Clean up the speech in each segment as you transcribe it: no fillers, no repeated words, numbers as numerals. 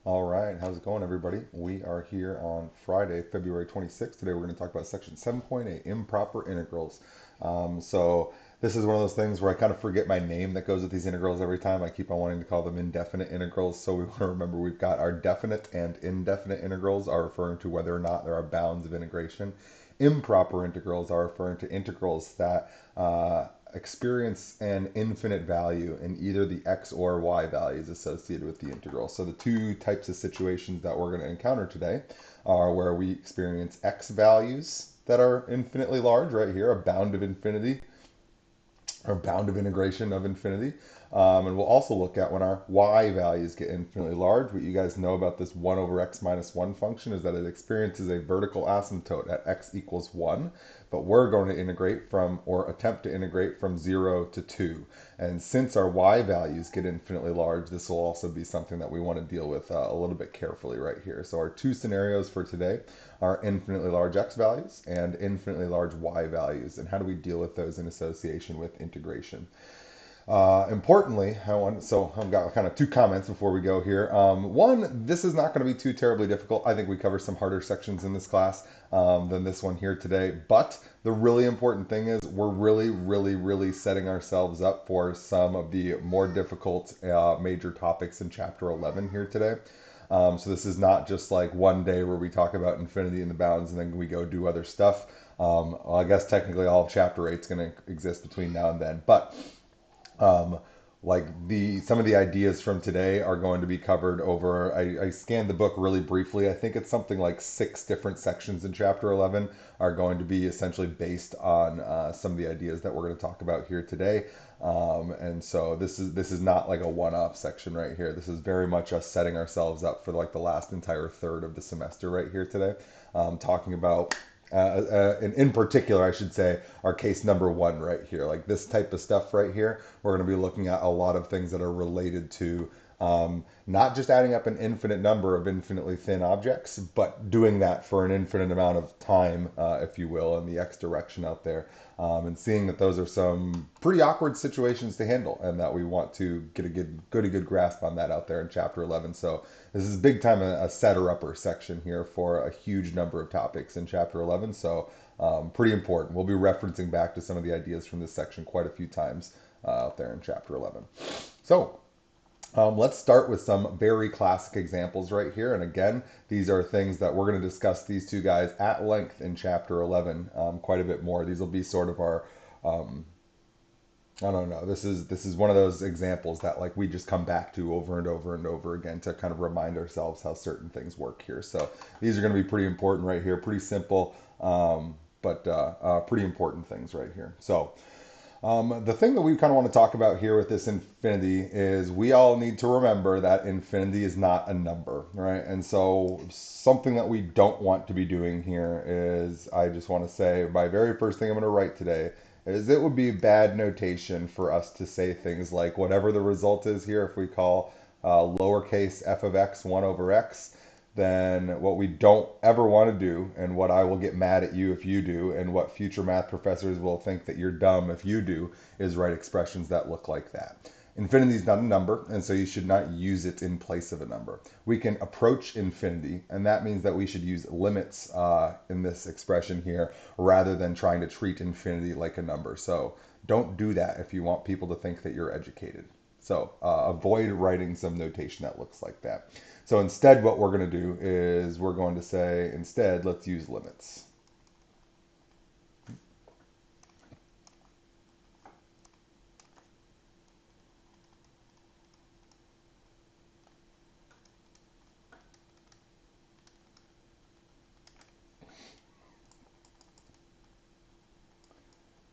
All right, how's it going, everybody? We are here on Friday, February 26th. Today we're going to talk about section 7.8, improper integrals. So this is one of those things where I kind of forget my name that goes with these integrals every time. I keep on wanting to call them indefinite integrals. So we want to remember we've got our definite and indefinite integrals are referring to whether or not there are bounds of integration. Improper integrals are referring to integrals that experience an infinite value in either the x or y values associated with the integral. So the two types of situations that we're going to encounter today are where we experience x values that are infinitely large, right here, a bound of infinity, or bound of integration of infinity. And we'll also look at when our y values get infinitely large. What you guys know about this 1 over x minus 1 function is that it experiences a vertical asymptote at x equals 1. But we're going to integrate from, or attempt to integrate from 0 to 2. And since our y values get infinitely large, this will also be something that we want to deal with a little bit carefully right here. So our two scenarios for today are infinitely large x values and infinitely large y values. And how do we deal with those in association with integration? Importantly, I've got kind of two comments before we go here. One, this is not going to be too terribly difficult. I think we cover some harder sections in this class than this one here today. But the really important thing is we're really, really, really setting ourselves up for some of the more difficult major topics in Chapter 11 here today. So this is not just like one day where we talk about infinity and the bounds and then we go do other stuff. Well, I guess technically all of Chapter 8 is going to exist between now and then. But um, like the some of the ideas from today are going to be covered over. I scanned the book really briefly. I think it's something like six different sections in chapter 11 are going to be essentially based on some of the ideas that we're going to talk about here today. And so this is not like a one-off section right here. This is very much us setting ourselves up for like the last entire third of the semester right here today, talking about and in particular, I should say, our case number one right here. Like this type of stuff right here, we're going to be looking at a lot of things that are related to not just adding up an infinite number of infinitely thin objects, but doing that for an infinite amount of time, if you will, in the x direction out there. And seeing that those are some pretty awkward situations to handle, and that we want to get a good grasp on that out there in chapter 11. So this is big time a setter-upper section here for a huge number of topics in chapter 11. So pretty important. We'll be referencing back to some of the ideas from this section quite a few times out there in chapter 11. So let's start with some very classic examples right here. And again, these are things that we're going to discuss these two guys at length in chapter 11, quite a bit more. These will be sort of our, um, I don't know. This is one of those examples that like we just come back to over and over and over again to kind of remind ourselves how certain things work here. So these are going to be pretty important right here. Pretty simple, but pretty important things right here. So the thing that we kind of want to talk about here with this infinity is we all need to remember that infinity is not a number, right? And so something that we don't want to be doing here is I just want to say my very first thing I'm going to write today is it would be bad notation for us to say things like whatever the result is here, if we call lowercase f of x 1 over x, then what we don't ever want to do, and what I will get mad at you if you do, and what future math professors will think that you're dumb if you do, is write expressions that look like that. Infinity is not a number, and so you should not use it in place of a number. We can approach infinity, and that means that we should use limits in this expression here rather than trying to treat infinity like a number. So don't do that if you want people to think that you're educated. So avoid writing some notation that looks like that. So instead, what we're going to do is we're going to say, instead, let's use limits.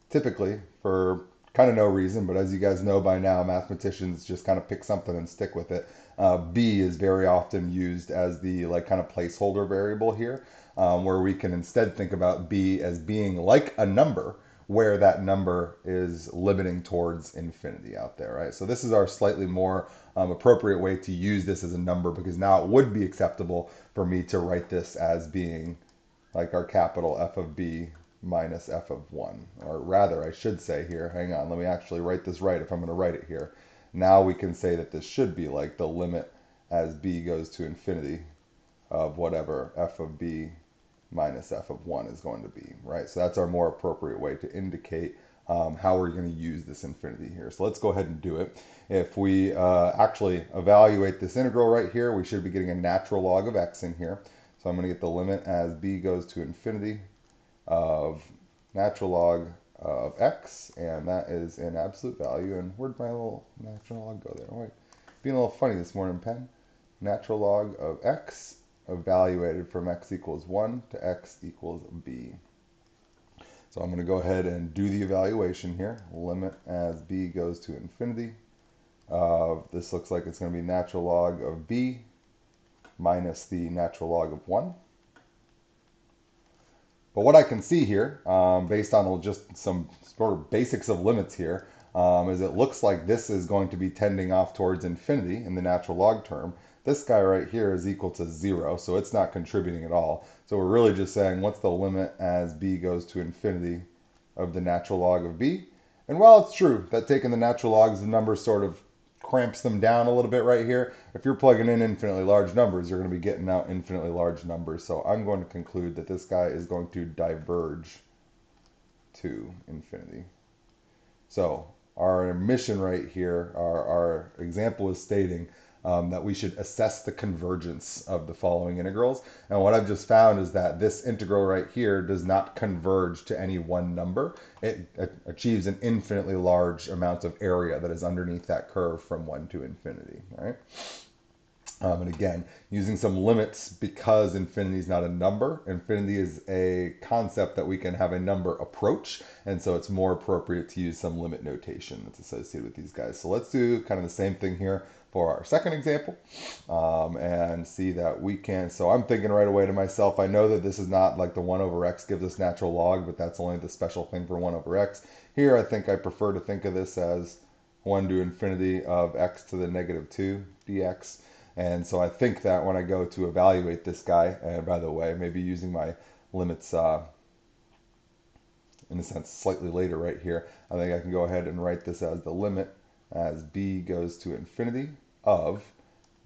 Typically, for kind of no reason, but as you guys know by now, mathematicians just kind of pick something and stick with it. B is very often used as the like kind of placeholder variable here, where we can instead think about B as being like a number, where that number is limiting towards infinity out there, right? So this is our slightly more appropriate way to use this as a number, because now it would be acceptable for me to write this as being like our capital F of B minus f of 1. Or rather, I should say here, hang on, let me actually write this right if I'm going to write it here. Now we can say that this should be like the limit as b goes to infinity of whatever f of b minus f of 1 is going to be, right? So that's our more appropriate way to indicate how we're going to use this infinity here. So let's go ahead and do it. If we actually evaluate this integral right here, we should be getting a natural log of x in here. So I'm going to get the limit as b goes to infinity of natural log of x, and that is an absolute value. And where'd my little natural log go there? Wait, being a little funny this morning, pen. Natural log of x evaluated from x equals 1 to x equals b. So I'm going to go ahead and do the evaluation here. Limit as b goes to infinity. This looks like it's going to be natural log of b minus the natural log of 1. But what I can see here, based on just some sort of basics of limits here, is it looks like this is going to be tending off towards infinity in the natural log term. This guy right here is equal to 0, so it's not contributing at all. So we're really just saying, what's the limit as b goes to infinity of the natural log of b? And while it's true that taking the natural logs of numbers sort of cramps them down a little bit right here, if you're plugging in infinitely large numbers, you're going to be getting out infinitely large numbers. So I'm going to conclude that this guy is going to diverge to infinity. So our mission right here, our example is stating that we should assess the convergence of the following integrals. And what I've just found is that this integral right here does not converge to any one number. It achieves an infinitely large amount of area that is underneath that curve from 1 to infinity, right? And again, using some limits because infinity is not a number. Infinity is a concept that we can have a number approach, and so it's more appropriate to use some limit notation that's associated with these guys. So let's do kind of the same thing here for our second example and see that we can. So I'm thinking right away to myself, I know that this is not like the 1 over x gives us natural log, but that's only the special thing for 1 over x. Here, I think I prefer to think of this as 1 to infinity of x to the negative 2 dx. And so I think that when I go to evaluate this guy, and by the way, maybe using my limits in a sense slightly later right here, I think I can go ahead and write this as the limit as b goes to infinity of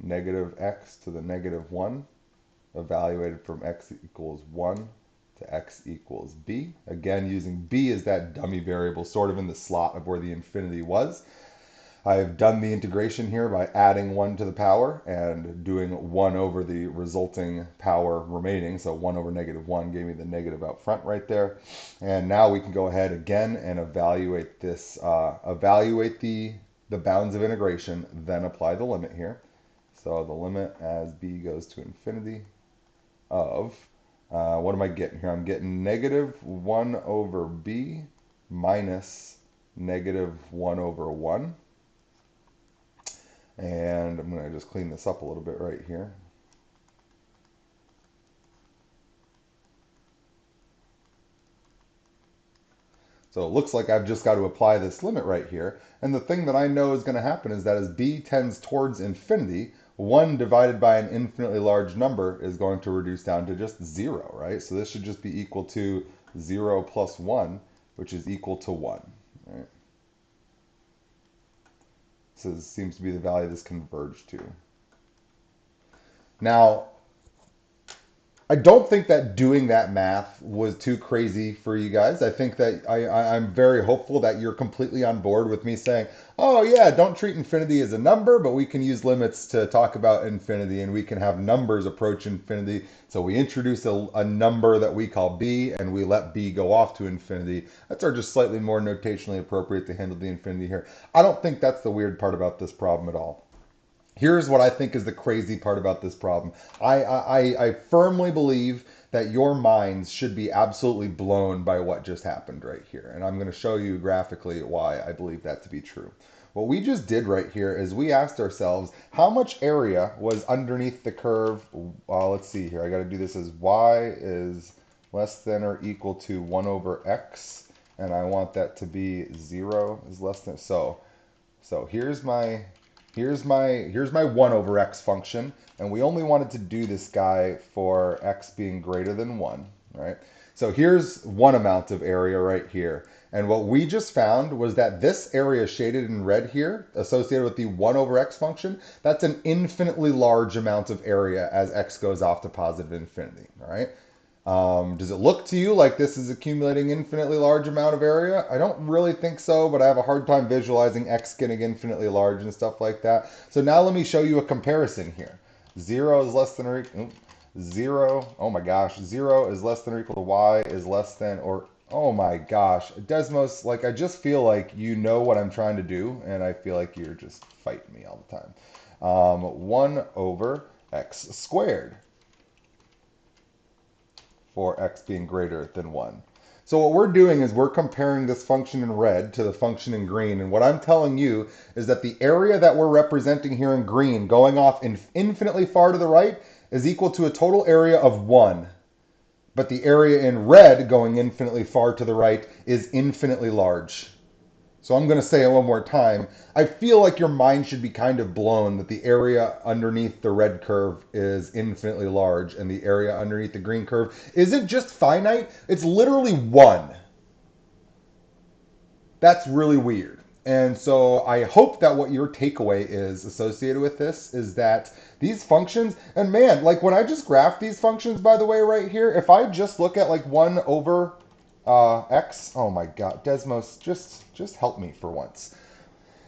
negative x to the negative 1 evaluated from x equals 1 to x equals b. Again, using b as that dummy variable sort of in the slot of where the infinity was. I've done the integration here by adding 1 to the power and doing 1 over the resulting power remaining. So 1 over negative 1 gave me the negative out front right there. And now we can go ahead again and evaluate this, evaluate the bounds of integration, then apply the limit here. So the limit as b goes to infinity of, what am I getting here? I'm getting negative 1 over b minus negative 1 over 1. And I'm going to just clean this up a little bit right here. So it looks like I've just got to apply this limit right here. And the thing that I know is going to happen is that as b tends towards infinity, 1 divided by an infinitely large number is going to reduce down to just 0, right? So this should just be equal to 0 plus 1, which is equal to 1, right? So this seems to be the value this converged to. Now, I don't think that doing that math was too crazy for you guys. I think that I'm very hopeful that you're completely on board with me saying, oh yeah, don't treat infinity as a number, but we can use limits to talk about infinity and we can have numbers approach infinity. So we introduce a number that we call b and we let b go off to infinity. That's our just slightly more notationally appropriate to handle the infinity here. I don't think that's the weird part about this problem at all. Here's what I think is the crazy part about this problem. I firmly believe that your minds should be absolutely blown by what just happened right here. And I'm going to show you graphically why I believe that to be true. What we just did right here is we asked ourselves how much area was underneath the curve. Let's see here. I got to do this as y is less than or equal to 1 over x. And I want that to be 0 is less than. So here's my 1 over x function, and we only wanted to do this guy for x being greater than 1, right? So here's one amount of area right here. And what we just found was that this area shaded in red here, associated with the 1 over x function, that's an infinitely large amount of area as x goes off to positive infinity, all right? Does it look to you like this is accumulating infinitely large amount of area? I don't really think so, but I have a hard time visualizing x getting infinitely large and stuff like that. So now let me show you a comparison here. 0 is less than or equal, 0, oh my gosh, 0 is less than or equal to y is less than or, oh my gosh. Desmos, like I just feel like you know what I'm trying to do, and I feel like you're just fighting me all the time. 1 over x squared for x being greater than 1. So what we're doing is we're comparing this function in red to the function in green. And what I'm telling you is that the area that we're representing here in green going off infinitely far to the right is equal to a total area of 1. But the area in red going infinitely far to the right is infinitely large. So I'm going to say it one more time. I feel like your mind should be kind of blown that the area underneath the red curve is infinitely large and the area underneath the green curve isn't just finite, it's literally 1. That's really weird. And so I hope that what your takeaway is associated with this is that these functions, and man, like when I just graph these functions, by the way, right here, if I just look at like 1 over x, oh my God, Desmos, just help me for once.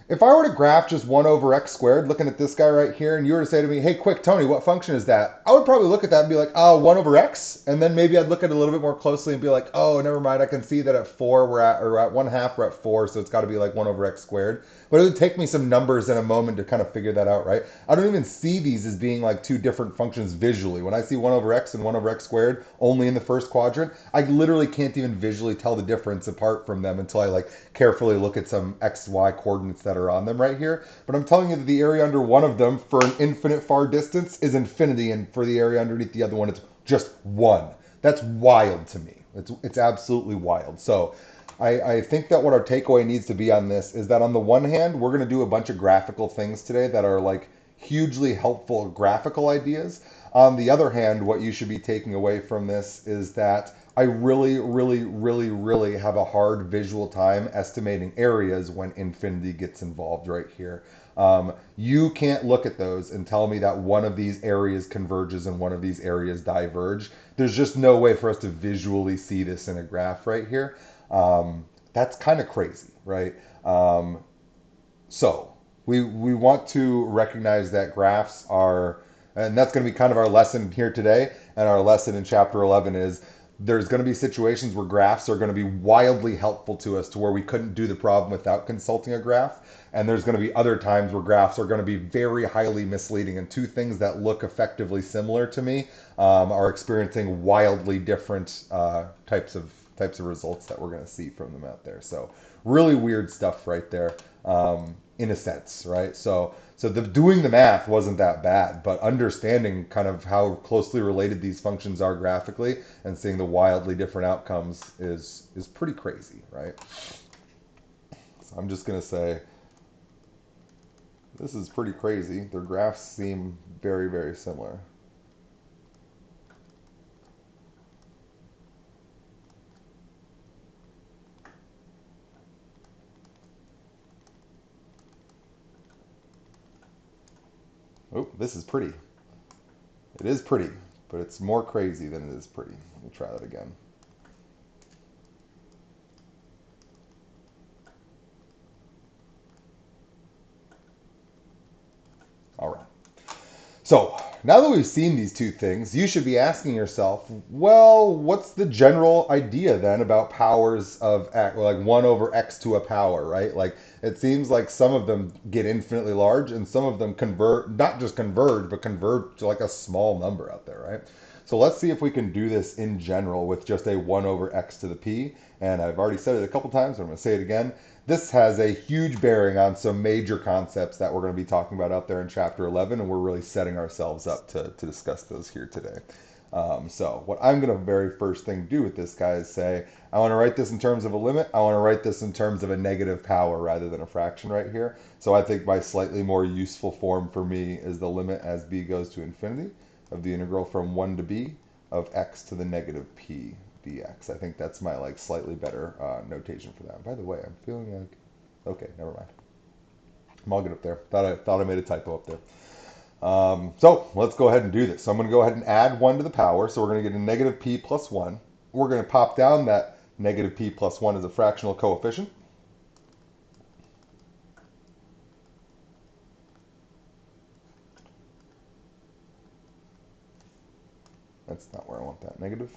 If I were to graph just 1 over x squared, looking at this guy right here, and you were to say to me, hey, quick, Tony, what function is that? I would probably look at that and be like, oh, 1 over x. And then maybe I'd look at it a little bit more closely and be like, oh, never mind. I can see that at 4, or at 1 half, we're at 4. So it's got to be like 1 over x squared. But it would take me some numbers in a moment to kind of figure that out, right? I don't even see these as being like two different functions visually. When I see 1 over x and 1 over x squared only in the first quadrant, I literally can't even visually tell the difference apart from them until I like carefully look at some x, y coordinates that are on them right here. But I'm telling you that the area under one of them for an infinite far distance is infinity, and for the area underneath the other one, it's just 1. That's wild to me. It's absolutely wild. So I think that what our takeaway needs to be on this is that on the one hand, we're going to do a bunch of graphical things today that are like hugely helpful graphical ideas. On the other hand, what you should be taking away from this is that I really, really, really, really have a hard visual time estimating areas when infinity gets involved right here. You can't look at those and tell me that one of these areas converges and one of these areas diverge. There's just no way for us to visually see this in a graph right here. That's kind of crazy, right? So we want to recognize that graphs are, and that's going to be kind of our lesson here today. And our lesson in chapter 11 is there's going to be situations where graphs are going to be wildly helpful to us to where we couldn't do the problem without consulting a graph. And there's going to be other times where graphs are going to be very highly misleading. And two things that look effectively similar to me are experiencing wildly different types of results that we're going to see from them out there. So really weird stuff right there, in a sense, right? So the doing the math wasn't that bad, but understanding kind of how closely related these functions are graphically and seeing the wildly different outcomes is pretty crazy, right? So I'm just going to say this is pretty crazy. Their graphs seem very, very similar. Oh, this is pretty. It is pretty, but it's more crazy than it is pretty. Let me try that again. All right. So now that we've seen these two things, you should be asking yourself, well, what's the general idea then about powers of x, like 1 over x to a power, right? Like it seems like some of them get infinitely large and some of them convert, not just converge, but convert to like a small number out there, right? So let's see if we can do this in general with just a 1 over x to the p. And I've already said it a couple times, but I'm going to say it again. This has a huge bearing on some major concepts that we're going to be talking about out there in chapter 11, and we're really setting ourselves up to discuss those here today. So what I'm going to very first thing do with this guy is say, I want to write this in terms of a limit. I want to write this in terms of a negative power rather than a fraction right here. So I think my slightly more useful form for me is the limit as b goes to infinity of the integral from 1 to b of x to the negative p dx. I think that's my like slightly better notation for that. By the way, I'm feeling like, okay, never mind. I'm all good up there. Thought I made a typo up there. So let's go ahead and do this. So I'm going to go ahead and add 1 to the power. So we're going to get a negative p plus 1. We're going to pop down that negative p plus 1 as a fractional coefficient. That's not where I want that negative.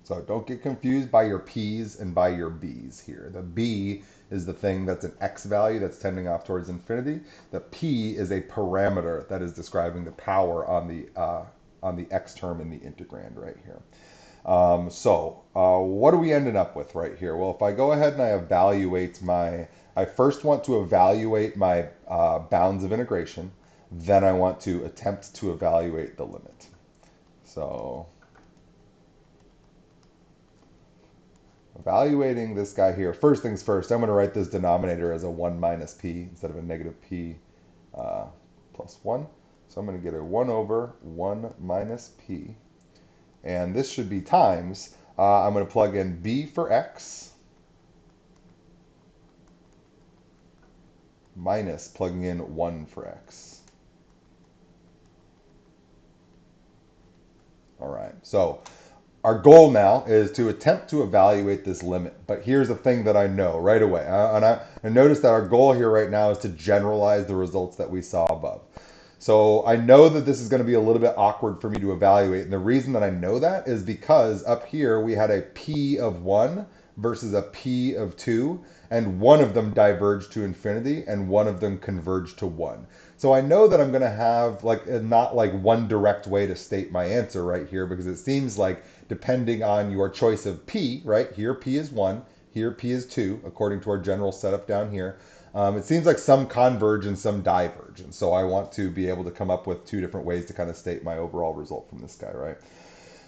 So don't get confused by your p's and by your b's here. The b is the thing that's an x value that's tending off towards infinity. The p is a parameter that is describing the power on the x term in the integrand right here. What are we ending up with right here? Well, if I go ahead and I evaluate I first want to evaluate my bounds of integration, then I want to attempt to evaluate the limit. So evaluating this guy here, first things first, I'm going to write this denominator as a 1 minus p instead of a negative p plus 1. So I'm going to get a 1 over 1 minus p. And this should be times, I'm going to plug in b for x minus plugging in 1 for x. All right, so our goal now is to attempt to evaluate this limit. But here's the thing that I know right away. I notice that our goal here right now is to generalize the results that we saw above. So I know that this is going to be a little bit awkward for me to evaluate. And the reason that I know that is because up here we had a p of 1 versus a p of 2. And one of them diverged to infinity and one of them converged to 1. So I know that I'm going to have like not like one direct way to state my answer right here, because it seems like depending on your choice of p, right here p is 1, here p is 2, according to our general setup down here. It seems like some converge and some diverge. And so I want to be able to come up with 2 different ways to kind of state my overall result from this guy, right?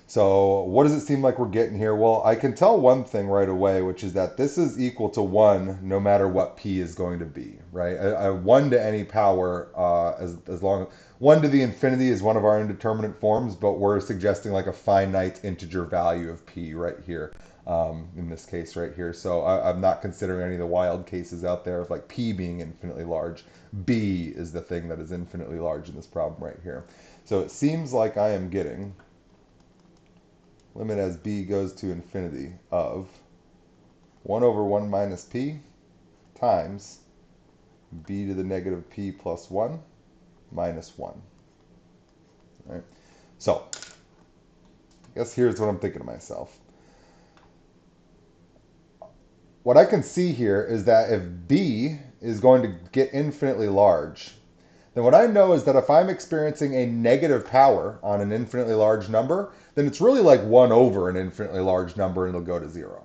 So what does it seem like we're getting here? Well, I can tell one thing right away, which is that this is equal to 1 no matter what p is going to be, right? 1 to any power, as long as 1 to the infinity is one of our indeterminate forms, but we're suggesting like a finite integer value of p right here. In this case right here. So I'm not considering any of the wild cases out there of like p being infinitely large. B is the thing that is infinitely large in this problem right here. So it seems like I am getting limit as b goes to infinity of 1 over 1 minus p times b to the negative p plus 1 minus 1. All right? So I guess here's what I'm thinking to myself. What I can see here is that if b is going to get infinitely large, then what I know is that if I'm experiencing a negative power on an infinitely large number, then it's really like 1 over an infinitely large number and it'll go to 0.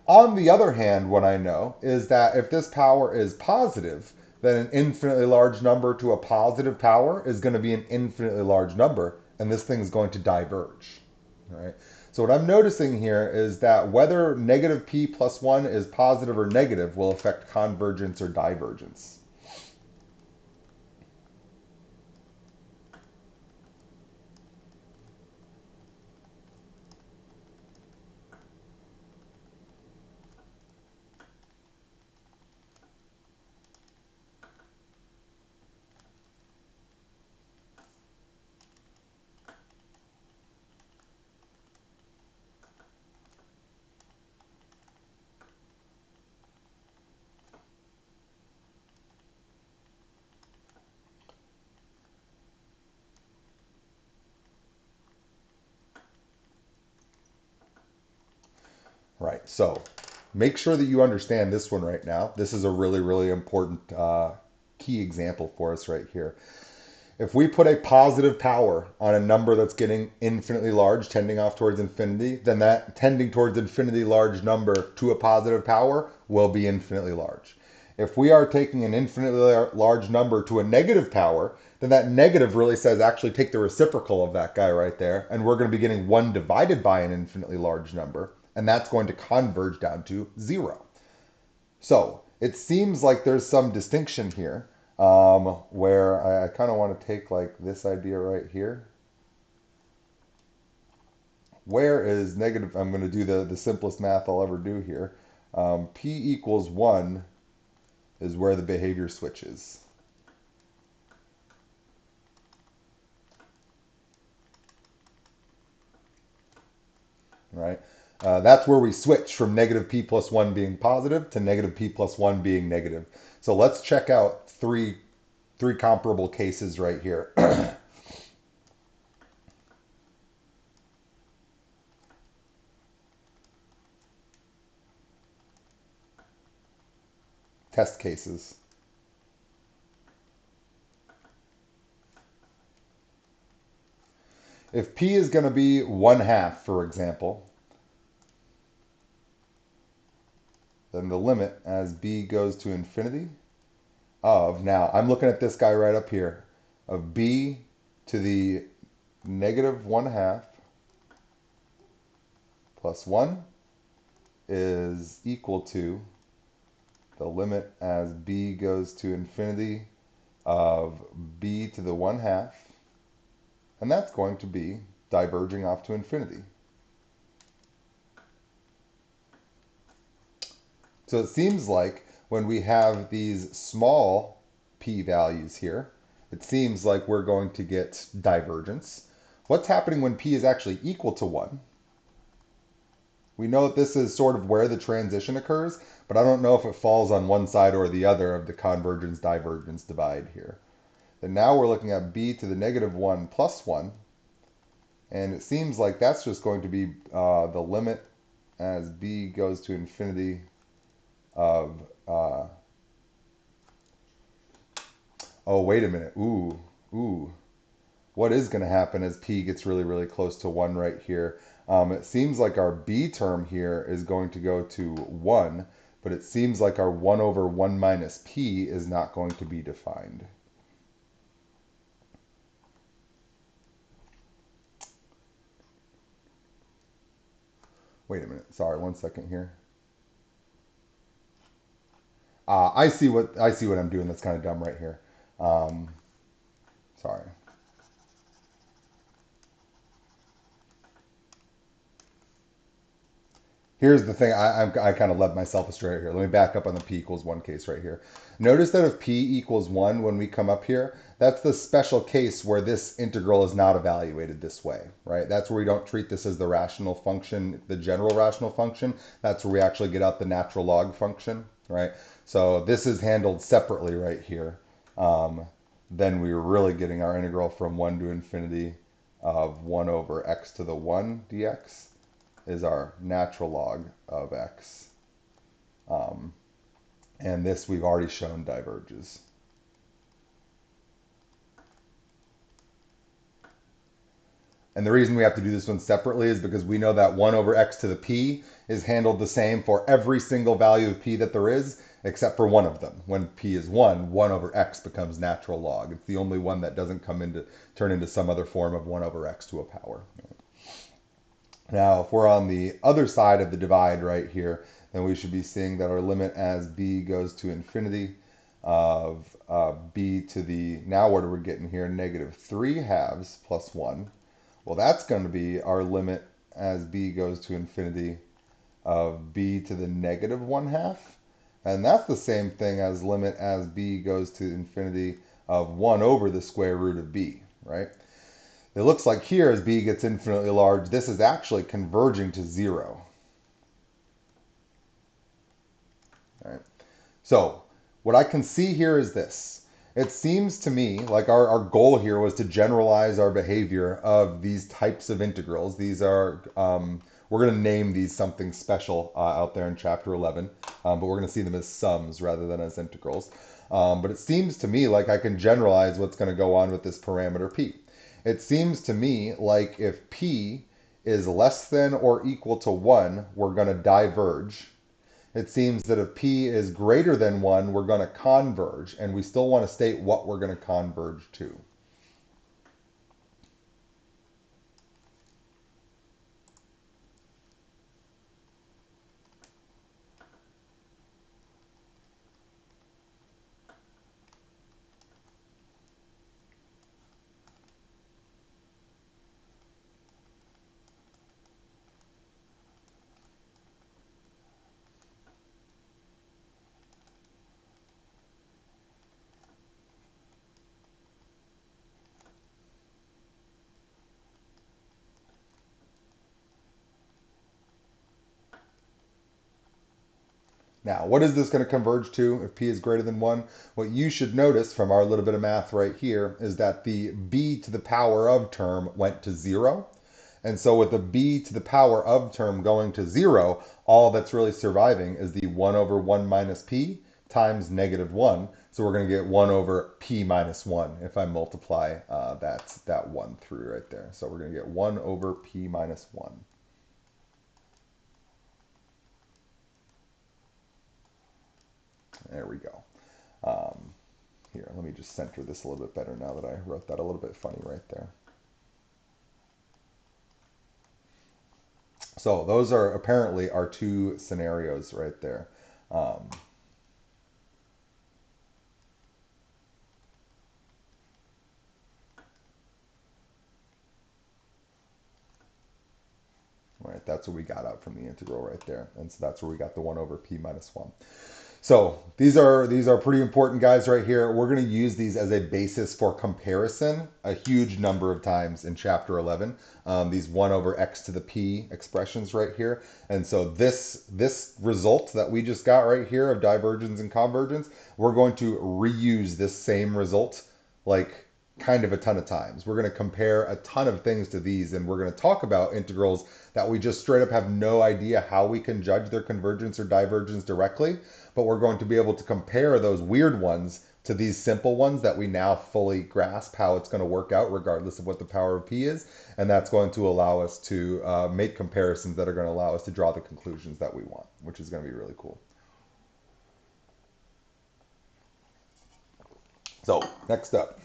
On the other hand, what I know is that if this power is positive, then an infinitely large number to a positive power is going to be an infinitely large number, and this thing is going to diverge. All right? So what I'm noticing here is that whether negative p plus 1 is positive or negative will affect convergence or divergence. Right, so make sure that you understand this one right now. This is a really, really important key example for us right here. If we put a positive power on a number that's getting infinitely large, tending off towards infinity, then that tending towards infinity large number to a positive power will be infinitely large. If we are taking an infinitely large number to a negative power, then that negative really says actually take the reciprocal of that guy right there, and we're going to be getting 1 divided by an infinitely large number, and that's going to converge down to 0. So it seems like there's some distinction here where I kind of want to take like this idea right here. Where is negative? I'm going to do the simplest math I'll ever do here. P equals 1 is where the behavior switches. Right? That's where we switch from negative p plus 1 being positive to negative p plus 1 being negative. So let's check out three comparable cases right here. Test cases. If p is going to be 1/2, for example, then the limit as b goes to infinity of, now I'm looking at this guy right up here, of b to the negative 1/2 plus 1 is equal to the limit as b goes to infinity of b to the 1/2, and that's going to be diverging off to infinity. So it seems like when we have these small p values here, it seems like we're going to get divergence. What's happening when p is actually equal to 1? We know that this is sort of where the transition occurs, but I don't know if it falls on one side or the other of the convergence divergence divide here. Then now we're looking at b to the negative 1 plus 1, and it seems like that's just going to be the limit as b goes to infinity of, oh, wait a minute, ooh. What is going to happen as p gets really, really close to 1 right here? It seems like our b term here is going to go to 1, but it seems like our 1 over 1 minus p is not going to be defined. Wait a minute. Sorry, 1 second here. I see what I'm doing. That's kind of dumb right here. Um, Sorry. Here's the thing. I kind of led myself astray here. Let me back up on the p equals 1 case right here. Notice that if p equals 1 when we come up here, that's the special case where this integral is not evaluated this way, right? That's where we don't treat this as the rational function, the general rational function. That's where we actually get out the natural log function, right? So this is handled separately right here. Then we're really getting our integral from 1 to infinity of 1 over x to the 1 dx is our natural log of x. Um, and this we've already shown diverges. And the reason we have to do this one separately is because we know that 1 over x to the p is handled the same for every single value of p that there is, except for one of them. When p is 1, 1 over x becomes natural log. It's the only one that doesn't turn into some other form of 1 over x to a power. Now, if we're on the other side of the divide right here, then we should be seeing that our limit as b goes to infinity of b to the, now what are we getting here? Negative 3/2 plus 1. Well, that's going to be our limit as b goes to infinity of b to the negative 1/2. And that's the same thing as limit as b goes to infinity of 1 over the square root of b, right? It looks like here as b gets infinitely large, this is actually converging to 0. Right? So what I can see here is this. It seems to me like our goal here was to generalize our behavior of these types of integrals. These are, we're going to name these something special out there in chapter 11, but we're going to see them as sums rather than as integrals. But it seems to me like I can generalize what's going to go on with this parameter p. It seems to me like if p is less than or equal to 1, we're going to diverge. It seems that if p is greater than 1, we're going to converge, and we still want to state what we're going to converge to. Now, what is this going to converge to if p is greater than 1? What you should notice from our little bit of math right here is that the b to the power of term went to 0. And so with the b to the power of term going to 0, all that's really surviving is the 1 over 1 minus p times negative 1. So we're going to get 1 over p minus 1 if I multiply that 1 through right there. So we're going to get 1 over p minus 1. There we go. Um, Here, let me just center this a little bit better now that I wrote that a little bit funny right there. So those are apparently our two scenarios right there. Um, right, that's what we got out from the integral right there. And so that's where we got the 1 over p minus 1. So these are pretty important guys right here. We're going to use these as a basis for comparison a huge number of times in chapter 11. These 1 over x to the p expressions right here. And so this result that we just got right here of divergence and convergence, we're going to reuse this same result like kind of a ton of times. We're going to compare a ton of things to these, and we're going to talk about integrals that we just straight up have no idea how we can judge their convergence or divergence directly, but we're going to be able to compare those weird ones to these simple ones that we now fully grasp how it's going to work out regardless of what the power of p is, and that's going to allow us to make comparisons that are going to allow us to draw the conclusions that we want, which is going to be really cool. So next up,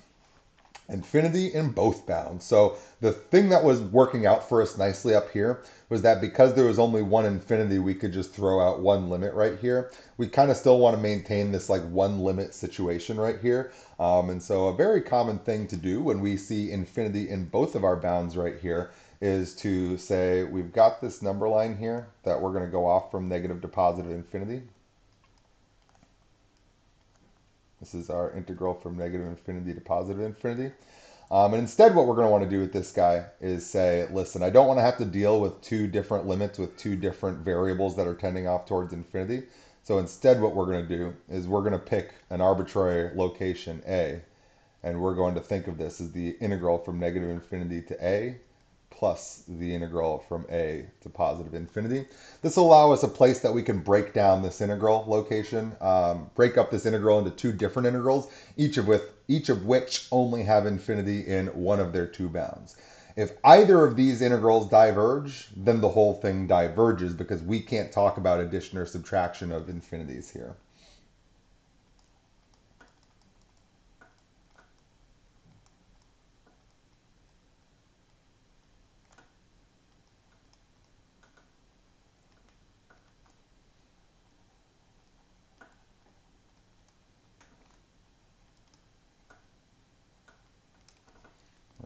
infinity in both bounds. So the thing that was working out for us nicely up here was that because there was only one infinity, we could just throw out one limit right here. We kind of still want to maintain this like one limit situation right here. And so a very common thing to do when we see infinity in both of our bounds right here is to say we've got this number line here that we're going to go off from negative to positive infinity. This is our integral from negative infinity to positive infinity. And instead, what we're going to want to do with this guy is say, listen, I don't want to have to deal with two different limits with two different variables that are tending off towards infinity. So instead, what we're going to do is we're going to pick an arbitrary location, A, and we're going to think of this as the integral from negative infinity to A plus the integral from A to positive infinity. This will allow us a place that we can break down this integral location, break up this integral into two different integrals, each of which only have infinity in one of their two bounds. If either of these integrals diverge, then the whole thing diverges because we can't talk about addition or subtraction of infinities here.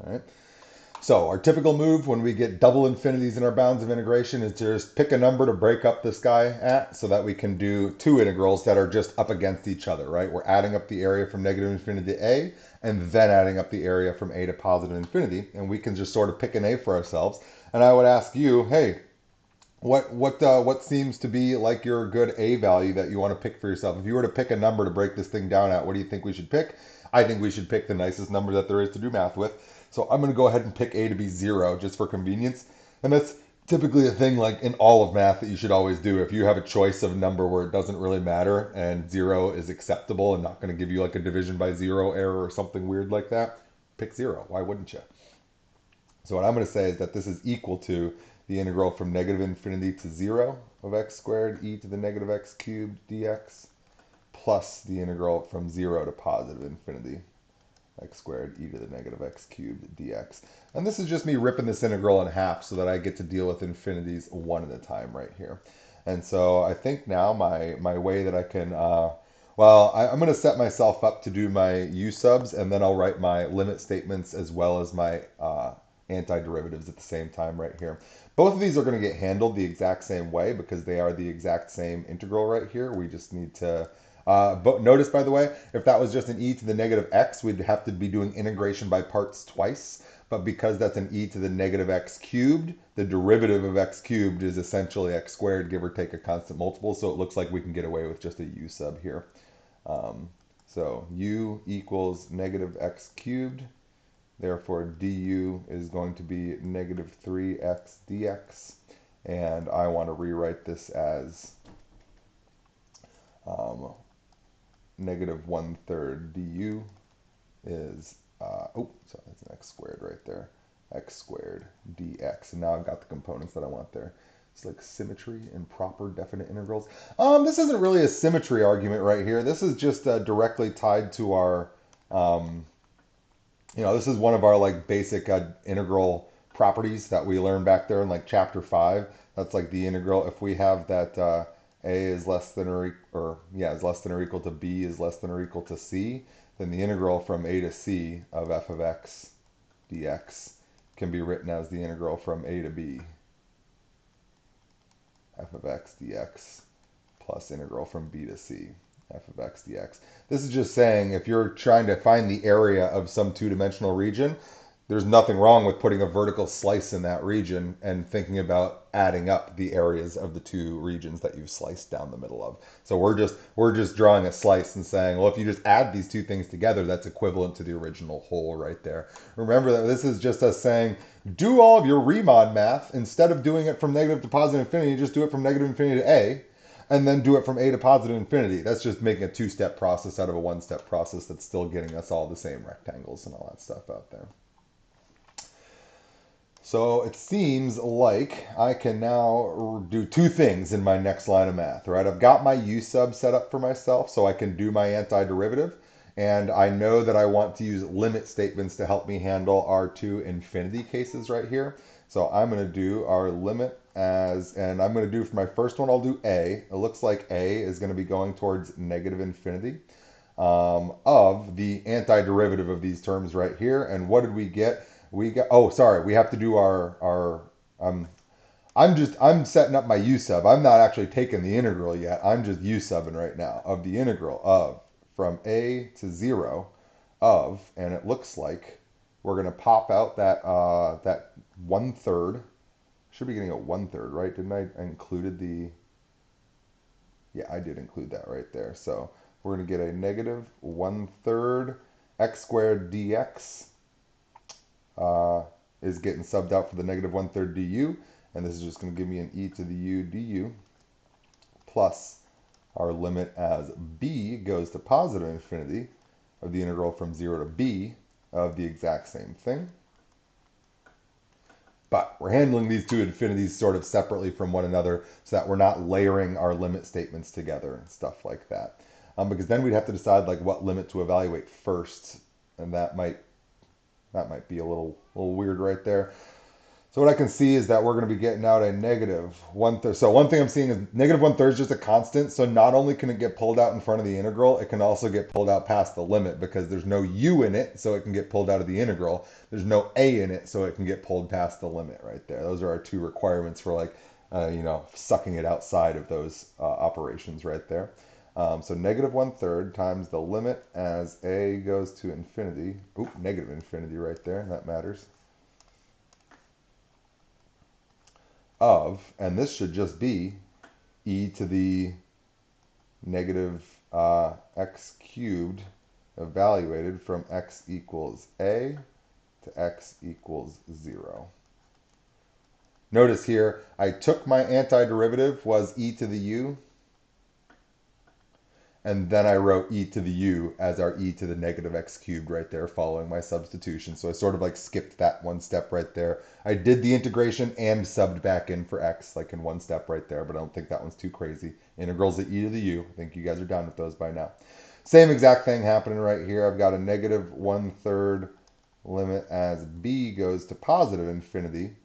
All right. So our typical move when we get double infinities in our bounds of integration is to just pick a number to break up this guy at so that we can do two integrals that are just up against each other, right? We're adding up the area from negative infinity to a and then adding up the area from a to positive infinity, and we can just sort of pick an a for ourselves. And I would ask you, hey, what seems to be like your good a value that you want to pick for yourself? If you were to pick a number to break this thing down at, what do you think we should pick? I think we should pick the nicest number that there is to do math with. So I'm going to go ahead and pick a to be 0 just for convenience. And that's typically a thing like in all of math that you should always do. If you have a choice of a number where it doesn't really matter and 0 is acceptable and not going to give you like a division by 0 error or something weird like that, pick 0. Why wouldn't you? So what I'm going to say is that this is equal to the integral from negative infinity to 0 of x squared e to the negative x cubed dx plus the integral from 0 to positive infinity x squared e to the negative x cubed dx. And this is just me ripping this integral in half so that I get to deal with infinities one at a time right here. And so I think now my way that I can, I'm going to set myself up to do my u subs, and then I'll write my limit statements as well as my antiderivatives at the same time right here. Both of these are going to get handled the exact same way because they are the exact same integral right here. We just need to but notice, by the way, if that was just an e to the negative x, we'd have to be doing integration by parts twice. but because that's an e to the negative x cubed, the derivative of x cubed is essentially x squared, give or take a constant multiple, so it looks like we can get away with just a u sub here. So u equals negative x cubed, therefore du is going to be negative 3x dx, and I want to rewrite this as negative 1/3 du is, so that's an x squared right there, x squared dx. And now I've got the components that I want there. It's like symmetry and proper definite integrals. This isn't really a symmetry argument right here. This is just directly tied to our, this is one of our like basic integral properties that we learned back there in like chapter 5. That's like the integral. If we have that a is less than is less than or equal to b is less than or equal to c, then the integral from a to c of f of x dx can be written as the integral from a to b f of x dx plus integral from b to c f of x dx. This is just saying if you're trying to find the area of some two-dimensional region, there's nothing wrong with putting a vertical slice in that region and thinking about adding up the areas of the two regions that you've sliced down the middle of. So we're just drawing a slice and saying, well, if you just add these two things together, that's equivalent to the original whole right there. Remember that this is just us saying, do all of your Riemann math. Instead of doing it from negative to positive infinity, just do it from negative infinity to a, and then do it from a to positive infinity. That's just making a two-step process out of a one-step process that's still getting us all the same rectangles and all that stuff out there. So it seems like I can now do two things in my next line of math, right? I've got my u sub set up for myself so I can do my antiderivative, and I know that I want to use limit statements to help me handle our two infinity cases right here. So I'm going to do our limit as, and I'm going to do for my first one, I'll do a. It looks like a is going to be going towards negative infinity of the antiderivative of these terms right here. And what did we get? We got, oh, sorry, we have to do I'm setting up my u sub. I'm not actually taking the integral yet. I'm just u subbing right now of the integral of from a to 0 of, and it looks like we're going to pop out that that 1/3. Should be getting a 1/3, right? Didn't I included the, yeah, I did include that right there. So we're going to get a negative 1/3 x squared dx is getting subbed out for the negative 1/3 du, and this is just going to give me an e to the u du plus our limit as b goes to positive infinity of the integral from 0 to b of the exact same thing. But we're handling these two infinities sort of separately from one another so that we're not layering our limit statements together and stuff like that. Because then we'd have to decide like what limit to evaluate first, and that might be a little weird right there. So what I can see is that we're going to be getting out a negative 1/3. So one thing I'm seeing is negative 1/3 is just a constant. So not only can it get pulled out in front of the integral, it can also get pulled out past the limit because there's no u in it, so it can get pulled out of the integral. There's no a in it, so it can get pulled past the limit right there. Those are our two requirements for like, sucking it outside of those operations right there. So negative 1/3 times the limit as a goes to infinity. Oop, negative infinity right there. That matters. Of, and this should just be e to the negative x cubed evaluated from x equals a to x equals 0. Notice here, I took my antiderivative was e to the u, and then I wrote e to the u as our e to the negative x cubed right there following my substitution. So I sort of like skipped that one step right there. I did the integration and subbed back in for x like in one step right there, but I don't think that one's too crazy. Integrals at e to the u. I think you guys are done with those by now. Same exact thing happening right here. I've got a negative 1/3 limit as b goes to positive infinity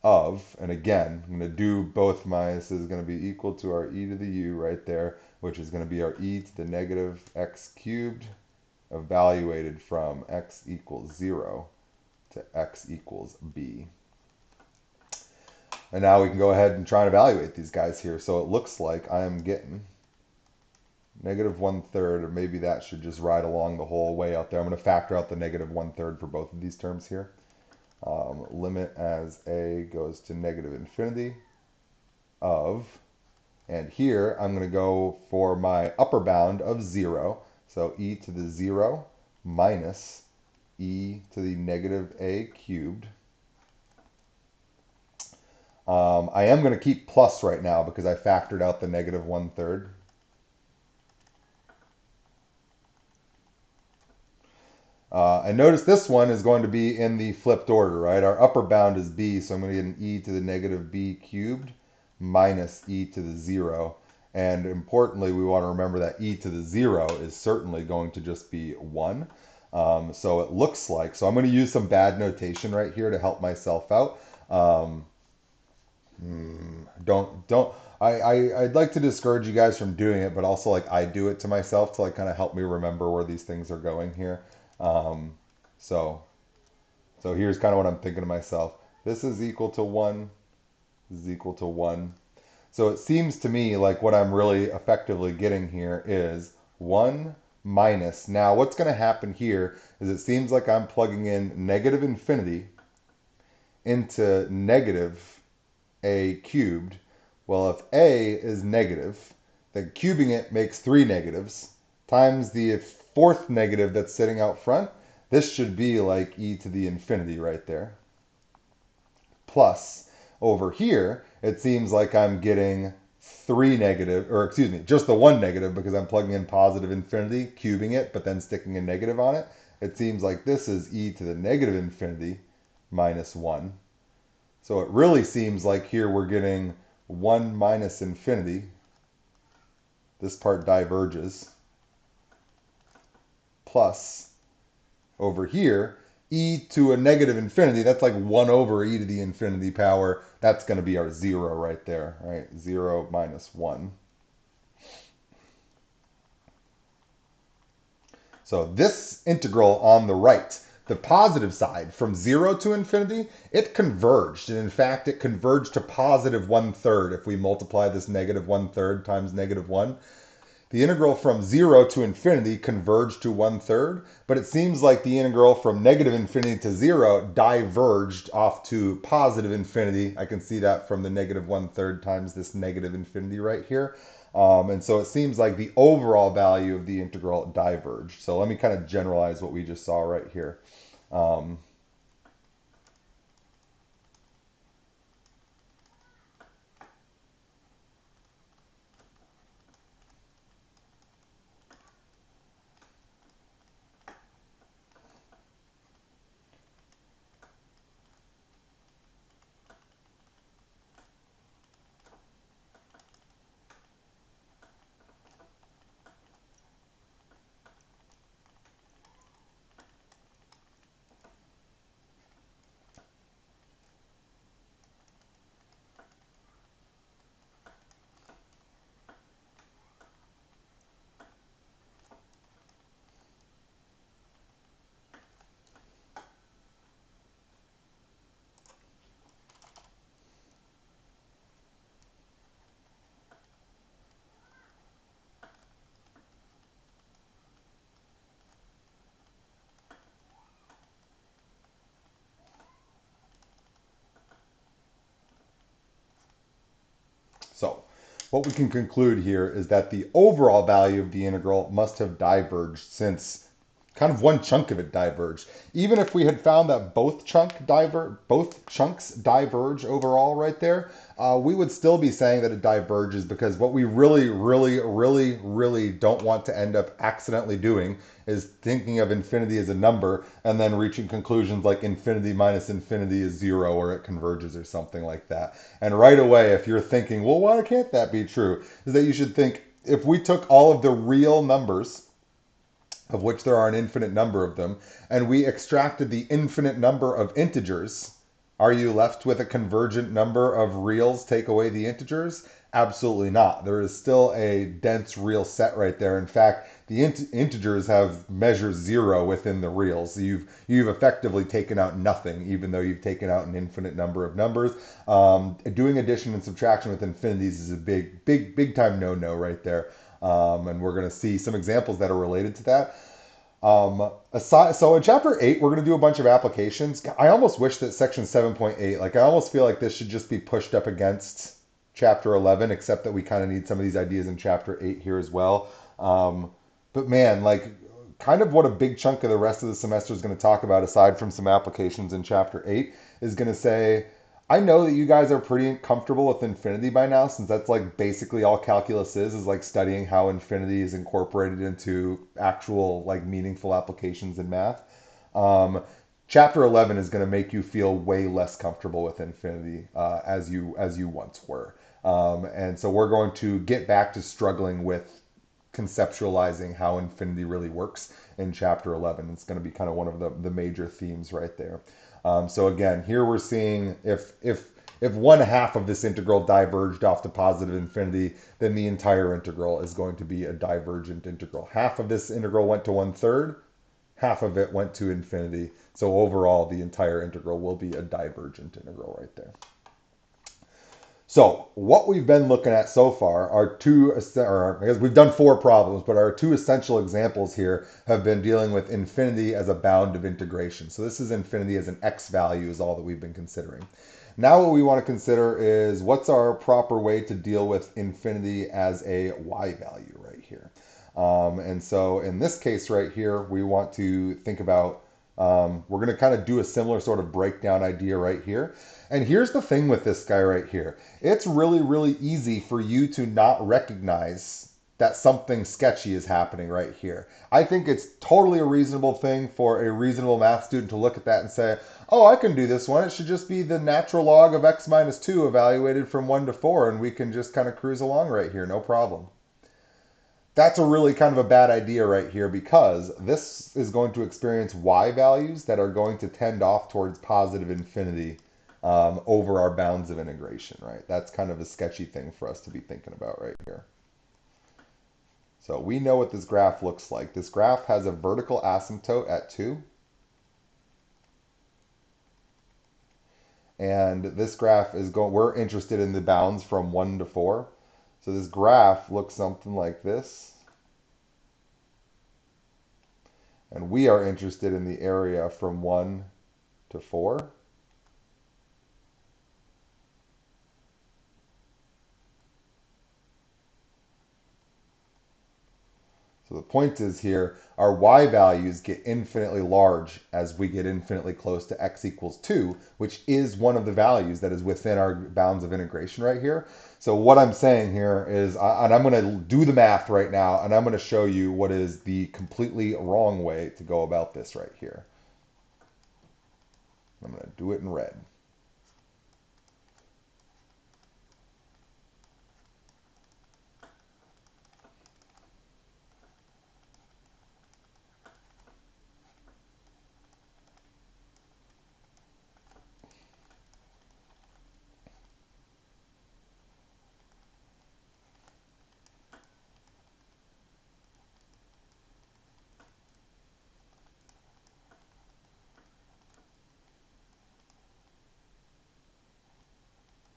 of, and again, I'm going to do both my, this is going to be equal to our e to the u right there, which is going to be our e to the negative x cubed evaluated from x equals 0 to x equals b. And now we can go ahead and try and evaluate these guys here. So it looks like I am getting negative 1/3, or maybe that should just ride along the whole way out there. I'm going to factor out the negative 1/3 for both of these terms here. Limit as a goes to negative infinity of, and here I'm going to go for my upper bound of 0. So e to the 0 minus e to the negative a cubed. I am going to keep plus right now because I factored out the negative 1/3. And notice this one is going to be in the flipped order, right? Our upper bound is b, so I'm going to get an e to the negative b cubed minus e to the 0. And importantly, we want to remember that e to the 0 is certainly going to just be 1. So it looks like, so I'm going to use some bad notation right here to help myself out. Um, don't I'd like to discourage you guys from doing it, but also like I do it to myself to like kind of help me remember where these things are going here. Um, so so here's kind of what I'm thinking to myself. This is equal to 1. This is equal to 1. So it seems to me like what I'm really effectively getting here is 1 minus. Now what's going to happen here is it seems like I'm plugging in negative infinity into negative a cubed. Well, if a is negative, then cubing it makes 3 negatives times the fourth negative that's sitting out front. This should be like e to the infinity right there. Plus, over here, it seems like I'm getting 3 negative, or excuse me, just the 1 negative because I'm plugging in positive infinity, cubing it, but then sticking a negative on it. It seems like this is e to the negative infinity minus 1. So it really seems like here we're getting 1 minus infinity. This part diverges. Plus, over here, e to a negative infinity, that's like 1 over e to the infinity power. That's going to be our 0 right there, right? 0 minus 1. So this integral on the right, the positive side, from 0 to infinity, it converged. And in fact, it converged to positive 1/3 if we multiply this negative 1/3 times negative 1. The integral from 0 to infinity converged to 1/3, but it seems like the integral from negative infinity to 0 diverged off to positive infinity. I can see that from the negative 1/3 times this negative infinity right here. And so it seems like the overall value of the integral diverged. So let me kind of generalize what we just saw right here. Um, So, what we can conclude here is that the overall value of the integral must have diverged since kind of one chunk of it diverged. Even if we had found that both chunks diverge overall right there, we would still be saying that it diverges because what we really, really, really, really don't want to end up accidentally doing is thinking of infinity as a number and then reaching conclusions like infinity minus infinity is 0 or it converges or something like that. And right away, if you're thinking, well, why can't that be true? Is that you should think if we took all of the real numbers, of which there are an infinite number of them, and we extracted the infinite number of integers, are you left with a convergent number of reals take away the integers? Absolutely not. There is still a dense real set right there. In fact, the integers have measure 0 within the reals. You've effectively taken out nothing, even though you've taken out an infinite number of numbers. Doing addition and subtraction with infinities is a big time no-no right there. And we're going to see some examples that are related to that. So in chapter 8, we're going to do a bunch of applications. I almost wish that section 7.8, like I almost feel like this should just be pushed up against chapter 11, except that we kind of need some of these ideas in chapter 8 here as well. Um, but man, like kind of what a big chunk of the rest of the semester is going to talk about, aside from some applications in chapter 8, is going to say, I know that you guys are pretty comfortable with infinity by now, since that's like basically all calculus is like studying how infinity is incorporated into actual like meaningful applications in math. Um, Chapter 11 is going to make you feel way less comfortable with infinity as you once were. And so we're going to get back to struggling with conceptualizing how infinity really works in chapter 11. It's going to be kind of one of the major themes right there. So again, here we're seeing if one half of this integral diverged off to positive infinity, then the entire integral is going to be a divergent integral. Half of this integral went to 1/3, half of it went to infinity. So overall, the entire integral will be a divergent integral right there. So what we've been looking at so far are or I guess we've done four problems, but our two essential examples here have been dealing with infinity as a bound of integration. So this is infinity as an x value is all that we've been considering. Now what we want to consider is what's our proper way to deal with infinity as a y value right here. And so in this case right here, we want to think about, we're going to kind of do a similar sort of breakdown idea right here. And here's the thing with this guy right here. It's really, really easy for you to not recognize that something sketchy is happening right here. I think it's totally a reasonable thing for a reasonable math student to look at that and say, oh, I can do this one. It should just be the natural log of x minus 2 evaluated from 1 to 4, and we can just kind of cruise along right here, no problem. That's a really kind of a bad idea right here, because this is going to experience y values that are going to tend off towards positive infinity over our bounds of integration, right? That's kind of a sketchy thing for us to be thinking about right here. So we know what this graph looks like. This graph has a vertical asymptote at 2. And this graph is going, we're interested in the bounds from 1 to 4. So this graph looks something like this. And we are interested in the area from 1 to 4. So the point is here, our y values get infinitely large as we get infinitely close to x equals 2, which is one of the values that is within our bounds of integration right here. So what I'm saying here is, and I'm going to do the math right now, and I'm going to show you what is the completely wrong way to go about this right here. I'm going to do it in red.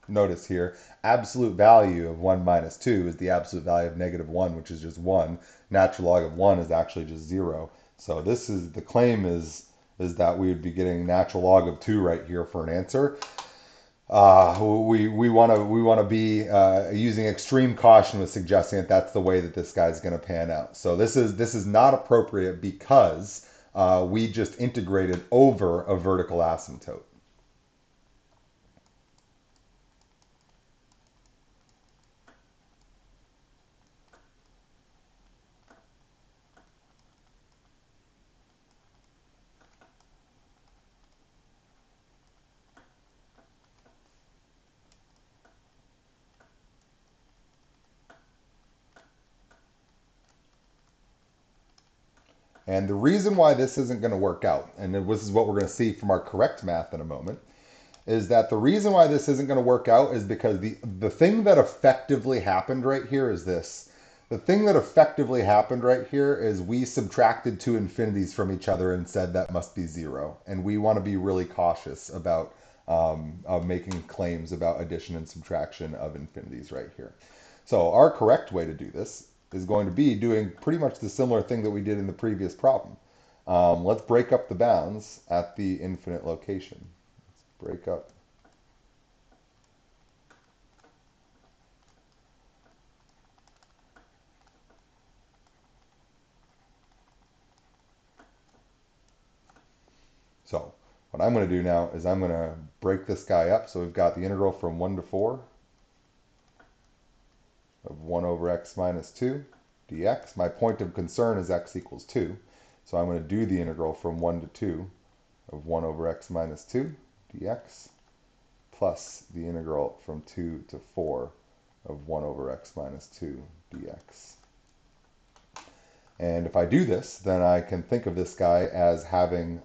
Notice here, absolute value of 1 minus 2 is the absolute value of negative 1, which is just 1. Natural log of 1 is actually just 0. So this is, the claim is that we would be getting natural log of 2 right here for an answer. We want to be using extreme caution with suggesting that that's the way that this guy's going to pan out. So this is not appropriate because we just integrated over a vertical asymptote. And the reason why this isn't going to work out, and this is what we're going to see from our correct math in a moment, is that the reason why this isn't going to work out is because the thing that effectively happened right here is this. The thing that effectively happened right here is we subtracted two infinities from each other and said that must be 0. And we want to be really cautious about making claims about addition and subtraction of infinities right here. So our correct way to do this is going to be doing pretty much the similar thing that we did in the previous problem. Let's break up the bounds at the infinite location. Let's break up. So what I'm going to do now is I'm going to break this guy up. So we've got the integral from 1 to 4 of 1 over x minus 2 dx. My point of concern is x equals 2. So I'm going to do the integral from 1 to 2 of 1 over x minus 2 dx plus the integral from 2 to 4 of 1 over x minus 2 dx. And if I do this, then I can think of this guy as having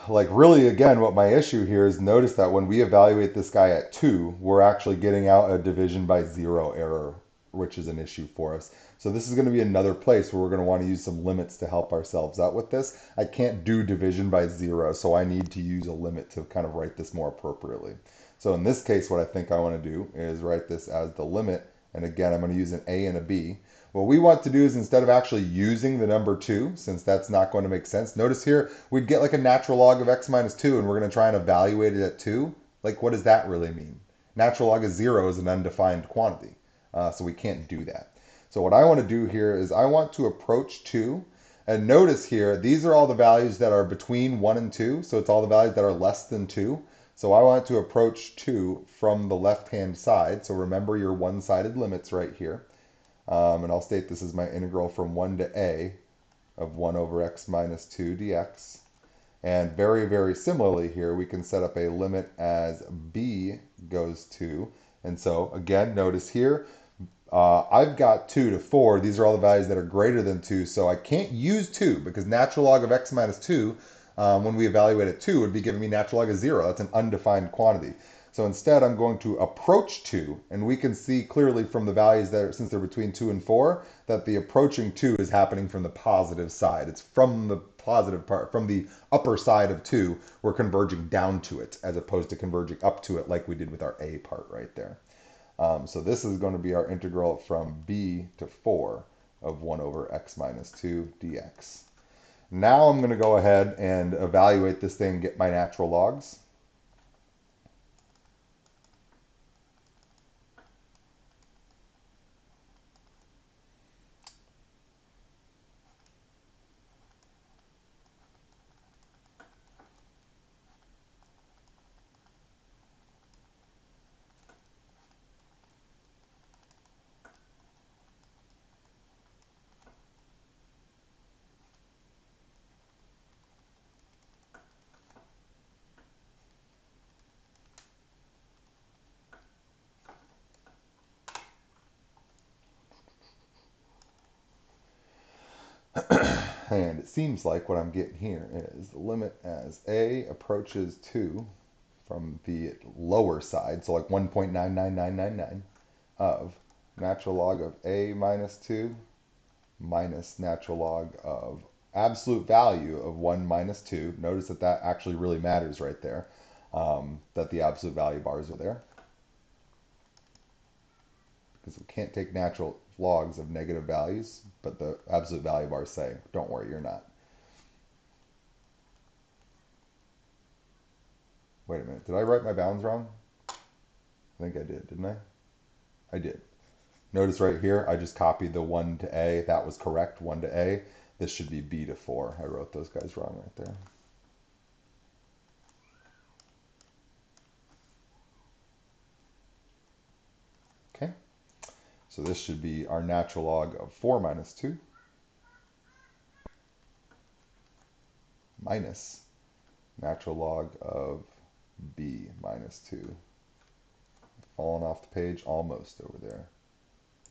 like really, again, what my issue here is notice that when we evaluate this guy at 2, we're actually getting out a division by 0 error, which is an issue for us. So this is going to be another place where we're going to want to use some limits to help ourselves out with this. I can't do division by 0, so I need to use a limit to kind of write this more appropriately. So in this case, what I think I want to do is write this as the limit, and again, I'm going to use an a and a b. What we want to do is instead of actually using the number 2, since that's not going to make sense, notice here we'd get like a natural log of x minus 2 and we're going to try and evaluate it at 2. Like, what does that really mean? Natural log of 0 is an undefined quantity, so we can't do that. So what I want to do here is I want to approach 2. And notice here, these are all the values that are between 1 and 2, so it's all the values that are less than 2. So I want to approach 2 from the left-hand side. So remember your one-sided limits right here. And I'll state this as my integral from 1 to a of 1 over x minus 2 dx. And very, very similarly here, we can set up a limit as b goes to. And so, again, notice here, I've got 2 to 4. These are all the values that are greater than 2. So I can't use 2 because natural log of x minus 2, when we evaluate at 2, would be giving me natural log of 0. That's an undefined quantity. So instead, I'm going to approach 2, and we can see clearly from the values that, since they're between 2 and 4, that the approaching 2 is happening from the positive side. It's from the positive part, from the upper side of 2, we're converging down to it, as opposed to converging up to it like we did with our a part right there. So this is going to be our integral from b to 4 of 1 over x minus 2 dx. Now I'm going to go ahead and evaluate this thing and get my natural logs. And it seems like what I'm getting here is the limit as a approaches 2 from the lower side, so like 1.99999 of natural log of a minus 2 minus natural log of absolute value of 1 minus 2. Notice that that actually really matters right there, that the absolute value bars are there. Because we can't take natural logs of negative values, but the absolute value bars say, don't worry, you're not. Wait a minute, did I write my bounds wrong? I think I did, didn't I? I did. Notice right here, I just copied the 1 to a. That was correct, 1 to a. This should be b to 4. I wrote those guys wrong right there. Okay, so this should be our natural log of 4 minus 2 minus natural log of b minus 2. Falling off the page almost over there.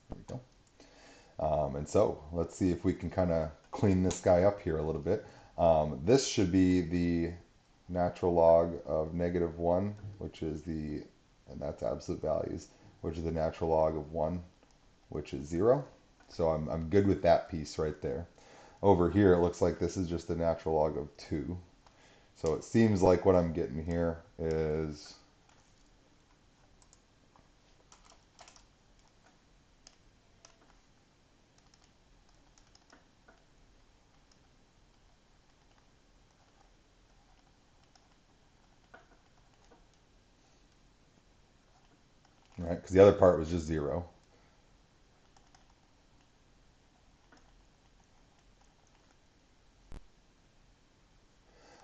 There we go. And so let's see if we can kind of clean this guy up here a little bit. This should be the natural log of negative 1, which is the, and that's absolute values, which is the natural log of 1, which is 0. So I'm good with that piece right there. Over here, it looks like this is just the natural log of 2. So it seems like what I'm getting here is right? Because the other part was just 0.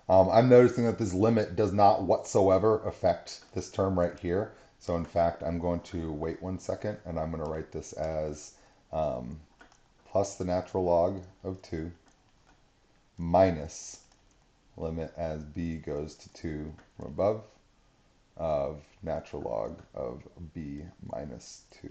I'm noticing that this limit does not whatsoever affect this term right here. So in fact, I'm going to wait 1 second and I'm going to write this as um, plus the natural log of 2 minus limit as b goes to 2 from above of natural log of b minus 2.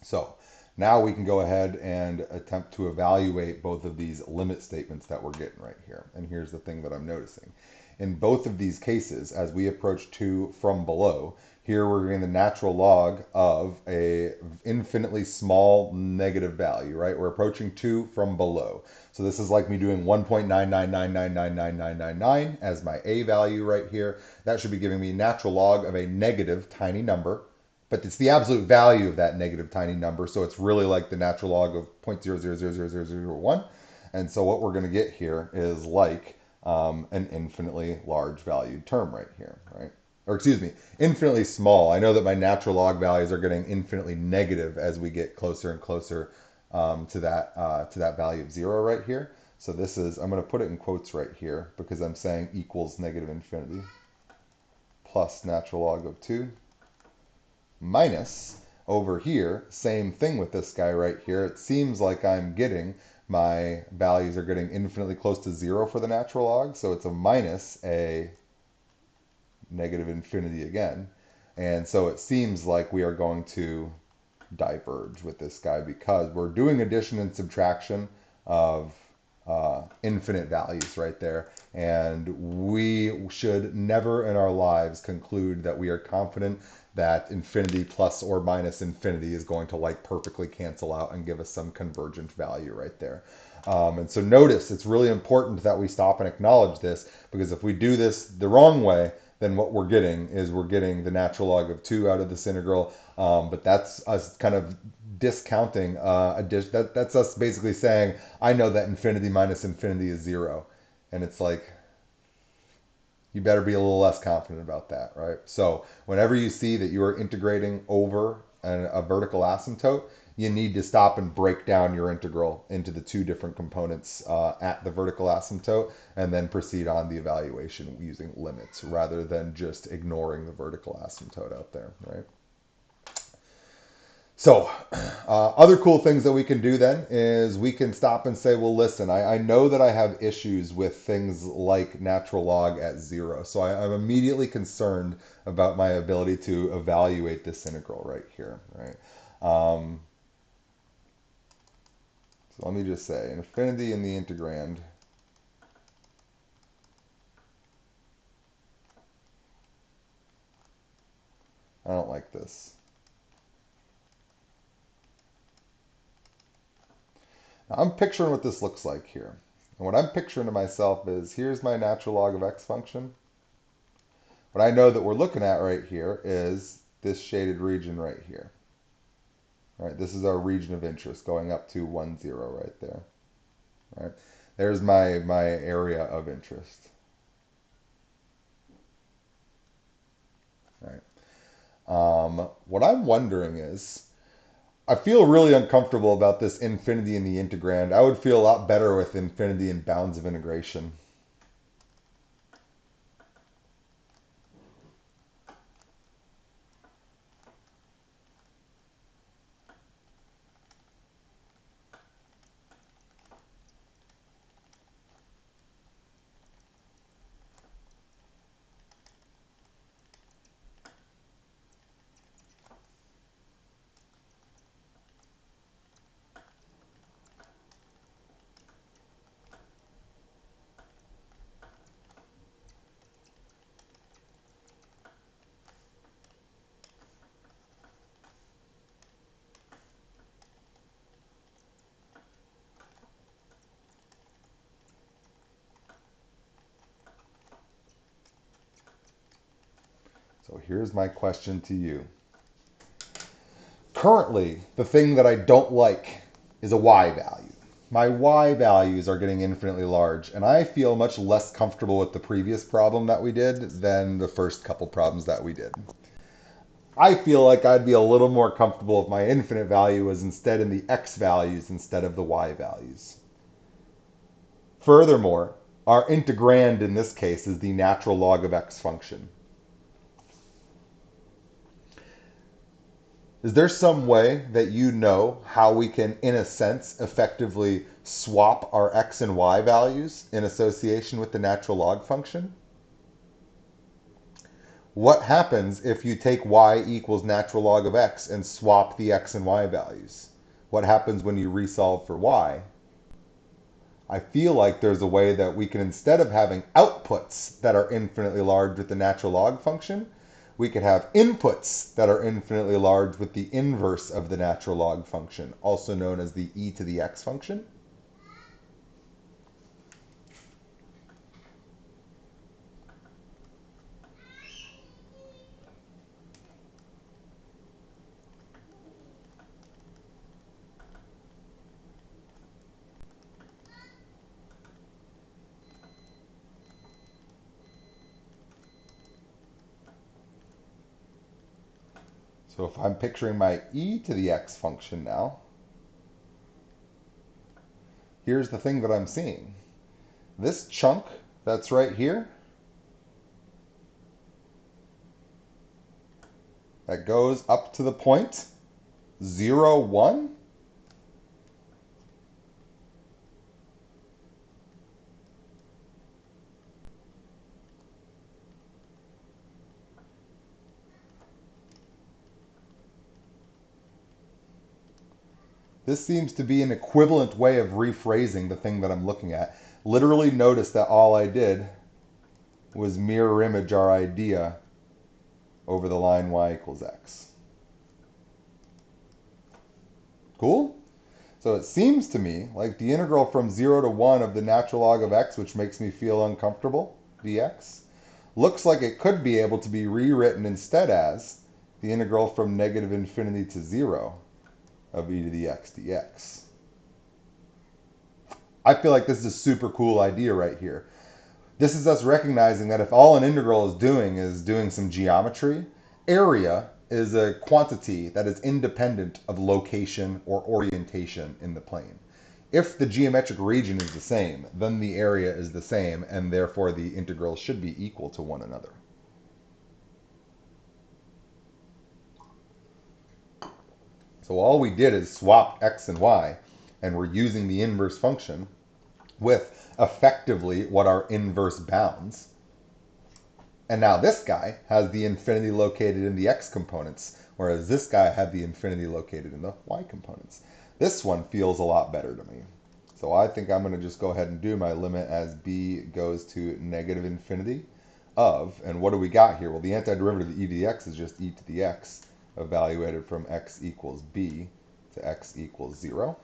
So now we can go ahead and attempt to evaluate both of these limit statements that we're getting right here. And here's the thing that I'm noticing. In both of these cases, as we approach 2 from below, here we're getting the natural log of a infinitely small negative value, right? We're approaching 2 from below. So this is like me doing 1.999999999 as my a value right here. That should be giving me natural log of a negative tiny number, but it's the absolute value of that negative tiny number. So it's really like the natural log of 0.00000001. And so what we're going to get here is like an infinitely large valued term right here, right? Or excuse me, infinitely small. I know that my natural log values are getting infinitely negative as we get closer and closer to that value of 0 right here. So this is, I'm going to put it in quotes right here because I'm saying equals negative infinity plus natural log of 2 minus over here, same thing with this guy right here. It seems like I'm getting my values are getting infinitely close to 0 for the natural log. So it's a minus a negative infinity again. And so it seems like we are going to diverge with this guy because we're doing addition and subtraction of infinite values right there. And we should never in our lives conclude that we are confident that infinity plus or minus infinity is going to like perfectly cancel out and give us some convergent value right there. And so notice it's really important that we stop and acknowledge this, because if we do this the wrong way, then what we're getting is we're getting the natural log of 2 out of this integral. But that's us kind of discounting that's us basically saying, I know that infinity minus infinity is 0. And it's like, you better be a little less confident about that, right? So whenever you see that you are integrating over a vertical asymptote, you need to stop and break down your integral into the two different components at the vertical asymptote, and then proceed on the evaluation using limits rather than just ignoring the vertical asymptote out there, right? So, other cool things that we can do then is we can stop and say, well, listen, I know that I have issues with things like natural log at 0. So I'm immediately concerned about my ability to evaluate this integral right here, right? So let me just say, infinity in the integrand. I don't like this. Now, I'm picturing what this looks like here. And what I'm picturing to myself is, here's my natural log of x function. What I know that we're looking at right here is this shaded region right here. Right, this is our region of interest going up to 1, 0 right there. Right, there's my area of interest. Right. What I'm wondering is, I feel really uncomfortable about this infinity in the integrand. I would feel a lot better with infinity in bounds of integration. So here's my question to you. Currently, the thing that I don't like is a y value. My y values are getting infinitely large, and I feel much less comfortable with the previous problem that we did than the first couple problems that we did. I feel like I'd be a little more comfortable if my infinite value was instead in the x values instead of the y values. Furthermore, our integrand in this case is the natural log of x function. Is there some way that you know how we can, in a sense, effectively swap our x and y values in association with the natural log function? What happens if you take y equals natural log of x and swap the x and y values? What happens when you resolve for y? I feel like there's a way that we can, instead of having outputs that are infinitely large with the natural log function, we could have inputs that are infinitely large with the inverse of the natural log function, also known as the e to the x function. So if I'm picturing my e to the x function now, here's the thing that I'm seeing. This chunk that's right here, that goes up to the point 0, 1, this seems to be an equivalent way of rephrasing the thing that I'm looking at. Literally notice that all I did was mirror image our idea over the line y equals x. Cool? So it seems to me like the integral from 0 to 1 of the natural log of x, which makes me feel uncomfortable, dx, looks like it could be able to be rewritten instead as the integral from negative infinity to 0 of e to the x dx. I feel like this is a super cool idea right here. This is us recognizing that if all an integral is doing some geometry, area is a quantity that is independent of location or orientation in the plane. If the geometric region is the same, then the area is the same, and therefore the integrals should be equal to one another. So all we did is swap x and y, and we're using the inverse function with effectively what are inverse bounds. And now this guy has the infinity located in the x components, whereas this guy had the infinity located in the y components. This one feels a lot better to me. So I think I'm going to just go ahead and do my limit as b goes to negative infinity of, and what do we got here? Well, the antiderivative of e to the x is just e to the x, evaluated from x equals b to x equals 0.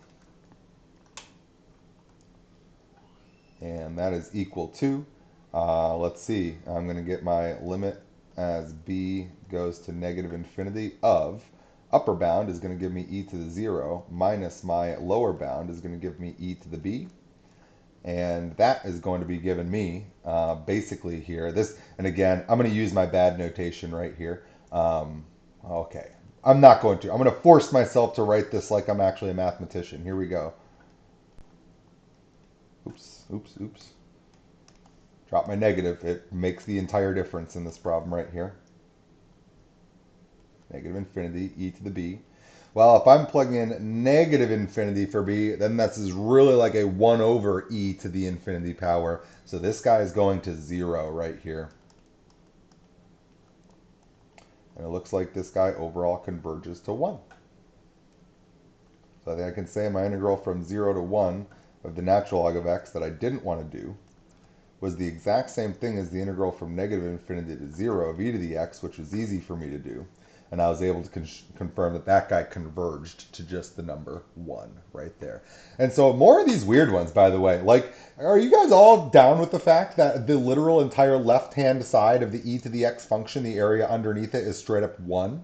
And that is equal to, let's see, I'm going to get my limit as b goes to negative infinity of, upper bound is going to give me e to the 0, minus my lower bound is going to give me e to the b. And that is going to be giving me basically here, this, and again, I'm going to use my bad notation right here. Okay, I'm not going to. I'm going to force myself to write this like I'm actually a mathematician. Here we go. Oops, oops, oops. Drop my negative. It makes the entire difference in this problem right here. Negative infinity, e to the b. Well, if I'm plugging in negative infinity for b, then this is really like a 1 over e to the infinity power. So this guy is going to 0 right here. And it looks like this guy overall converges to 1. So I think I can say my integral from 0 to 1 of the natural log of x that I didn't want to do was the exact same thing as the integral from negative infinity to 0 of e to the x, which was easy for me to do. And I was able to confirm that that guy converged to just the number 1 right there. And so more of these weird ones, by the way. Like, are you guys all down with the fact that the literal entire left-hand side of the e to the x function, the area underneath it, is straight up 1?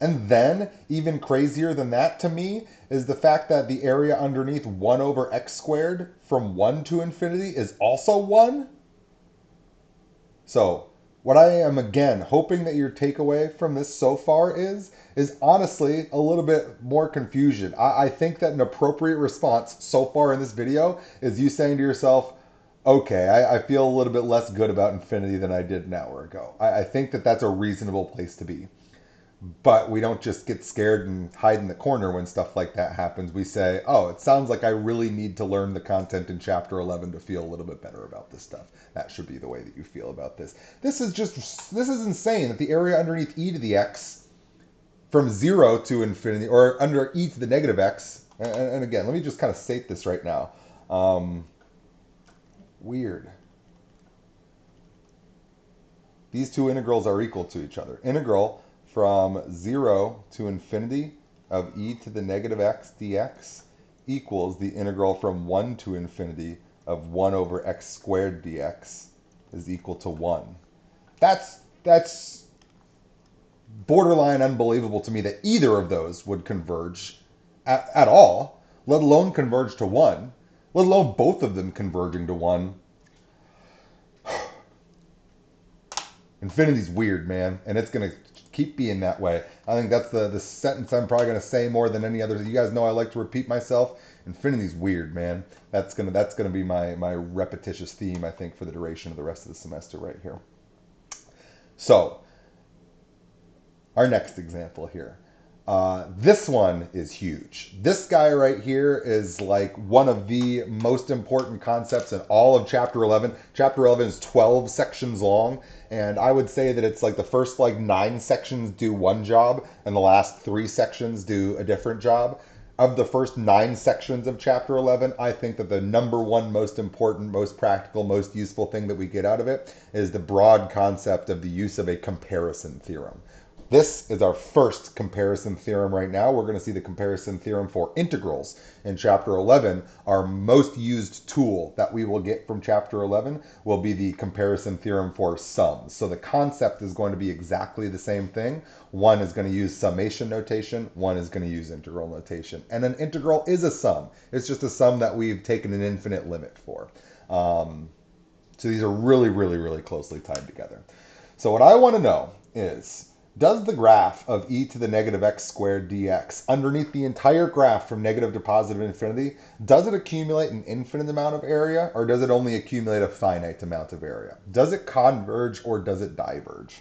And then, even crazier than that to me, is the fact that the area underneath 1 over x squared from 1 to infinity is also 1. So, what I am again hoping that your takeaway from this so far is honestly a little bit more confusion. I think that an appropriate response so far in this video is you saying to yourself, okay, I feel a little bit less good about infinity than I did an hour ago. I think that that's a reasonable place to be. But we don't just get scared and hide in the corner when stuff like that happens. We say, oh, it sounds like I really need to learn the content in chapter 11 to feel a little bit better about this stuff. That should be the way that you feel about this. This is insane that the area underneath e to the x from 0 to infinity, or under e to the negative x, and again, let me just kind of state this right now. Weird. These two integrals are equal to each other. Integral from 0 to infinity of e to the negative x dx equals the integral from 1 to infinity of 1 over x squared dx is equal to 1. That's borderline unbelievable to me that either of those would converge at all, let alone converge to 1, let alone both of them converging to 1. Infinity's weird, man, and it's going to keep being that way. I think that's the sentence I'm probably going to say more than any other. You guys know I like to repeat myself. Infinity's weird, man. That's gonna be my repetitious theme, I think, for the duration of the rest of the semester right here. So, our next example here. This one is huge. This guy right here is like one of the most important concepts in all of chapter 11. Chapter 11 is 12 sections long, and I would say that it's like the first like 9 sections do one job, and the last 3 sections do a different job. Of the first 9 sections of chapter 11, I think that the number one most important, most practical, most useful thing that we get out of it is the broad concept of the use of a comparison theorem. This is our first comparison theorem right now. We're going to see the comparison theorem for integrals in chapter 11. Our most used tool that we will get from chapter 11 will be the comparison theorem for sums. So the concept is going to be exactly the same thing. One is going to use summation notation. One is going to use integral notation. And an integral is a sum. It's just a sum that we've taken an infinite limit for. So these are really, really, really closely tied together. So what I want to know is, does the graph of e to the negative x squared dx underneath the entire graph from negative to positive infinity, does it accumulate an infinite amount of area, or does it only accumulate a finite amount of area? Does it converge or does it diverge?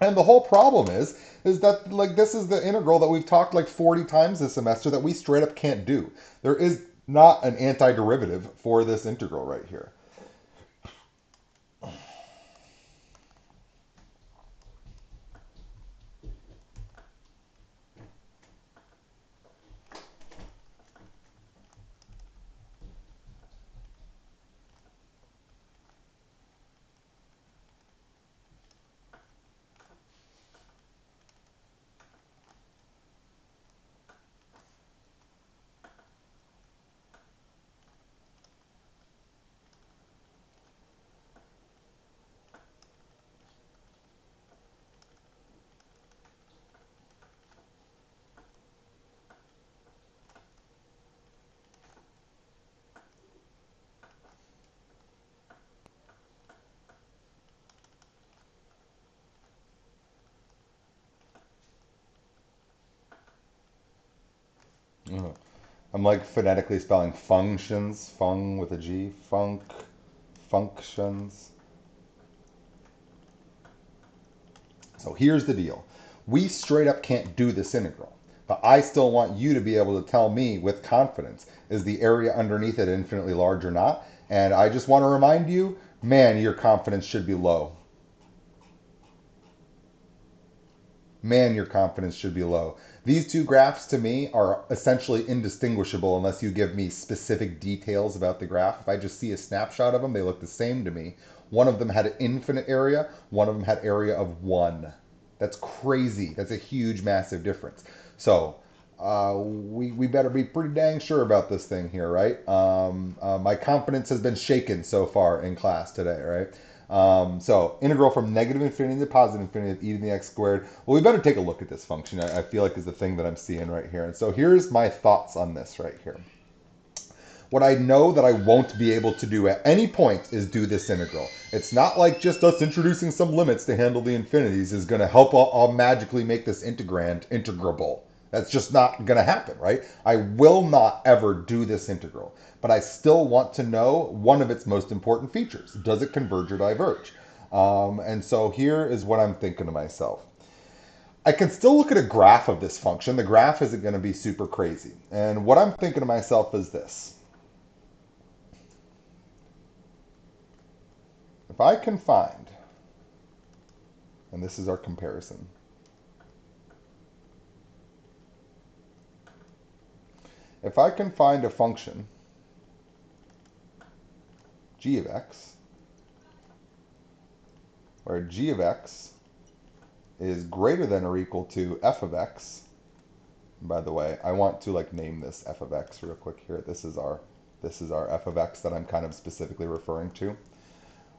And the whole problem is that like this is the integral that we've talked like 40 times this semester that we straight up can't do. There is not an antiderivative for this integral right here. Mhm. I'm like phonetically spelling functions, fung with a G, functions. So here's the deal. We straight up can't do this integral, but I still want you to be able to tell me with confidence, is the area underneath it infinitely large or not? And I just want to remind you, man, your confidence should be low. Man, your confidence should be low. These two graphs to me are essentially indistinguishable unless you give me specific details about the graph. If I just see a snapshot of them, they look the same to me. One of them had an infinite area, one of them had area of 1. That's crazy. That's a huge, massive difference. So we better be pretty dang sure about this thing here, right? My confidence has been shaken so far in class today, right? So integral from negative infinity to positive infinity of e to the x squared. Well, we better take a look at this function. I feel like is the thing that I'm seeing right here. And so here's my thoughts on this right here. What I know that I won't be able to do at any point is do this integral. It's not like just us introducing some limits to handle the infinities is going to help all magically make this integrand integrable. That's just not going to happen, right? I will not ever do this integral, but I still want to know one of its most important features. Does it converge or diverge? And so here is what I'm thinking to myself. I can still look at a graph of this function. The graph isn't going to be super crazy. And what I'm thinking to myself is this. If I can find, and this is our comparison, if I can find a function, g of x, where g of x is greater than or equal to f of x. And by the way, I want to name this f of x real quick here. This is our f of x that I'm kind of specifically referring to.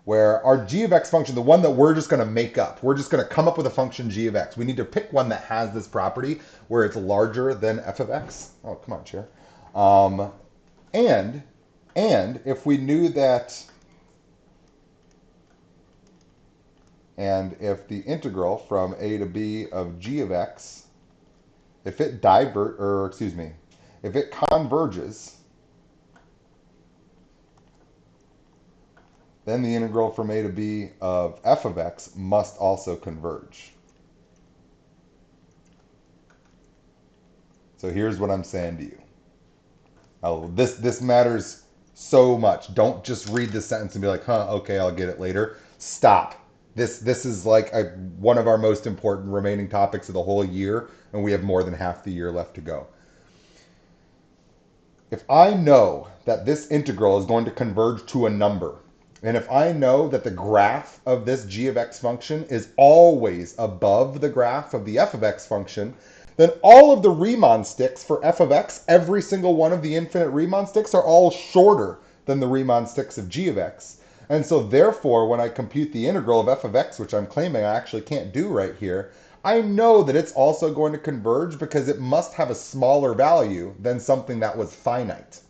Where our g of x function, the one that we're just going to make up, we're just going to come up with a function g of x. We need to pick one that has this property where it's larger than f of x. Oh, come on, chair. And if we knew that, and if the integral from a to b of g of x, if it if it converges, then the integral from a to b of f of x must also converge. So here's what I'm saying to you. Oh, this matters so much. Don't just read this sentence and be like, huh, okay, I'll get it later. Stop. This is one of our most important remaining topics of the whole year, and we have more than half the year left to go. If I know that this integral is going to converge to a number, and if I know that the graph of this g of x function is always above the graph of the f of x function, then all of the Riemann sticks for f of x, every single one of the infinite Riemann sticks, are all shorter than the Riemann sticks of g of x. And so therefore, when I compute the integral of f of x, which I'm claiming I actually can't do right here, I know that it's also going to converge because it must have a smaller value than something that was finite.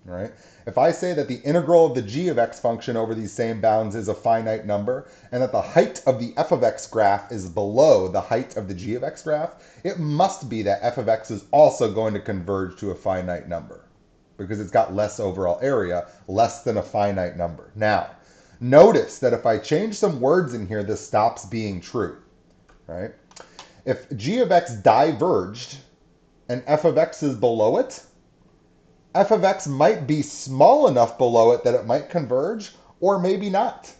Right? If I say that the integral of the g of x function over these same bounds is a finite number, and that the height of the f of x graph is below the height of the g of x graph, it must be that f of x is also going to converge to a finite number, because it's got less overall area, less than a finite number. Now, notice that if I change some words in here, this stops being true. Right? If g of x diverged and f of x is below it, f of x might be small enough below it that it might converge, or maybe not.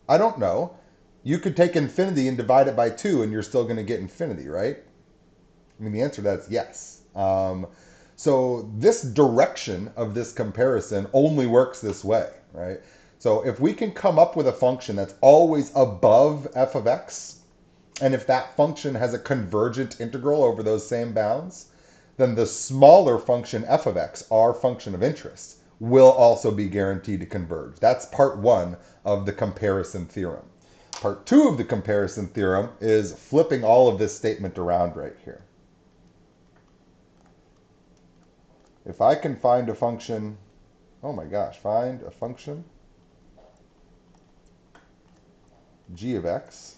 I don't know. You could take infinity and divide it by 2 and you're still going to get infinity, right? I mean, the answer to that is yes. So this direction of this comparison only works this way, right? So if we can come up with a function that's always above f of x, and if that function has a convergent integral over those same bounds, then the smaller function f of x, our function of interest, will also be guaranteed to converge. That's part 1 of the comparison theorem. Part 2 of the comparison theorem is flipping all of this statement around right here. If I can find a function, oh my gosh, find a function g of x,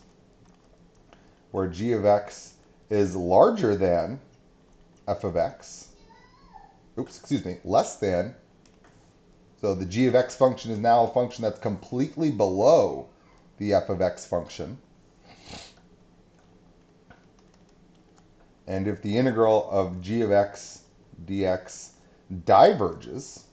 where g of x is larger than f of x, less than, so the g of x function is now a function that's completely below the f of x function. And if the integral of g of x dx diverges,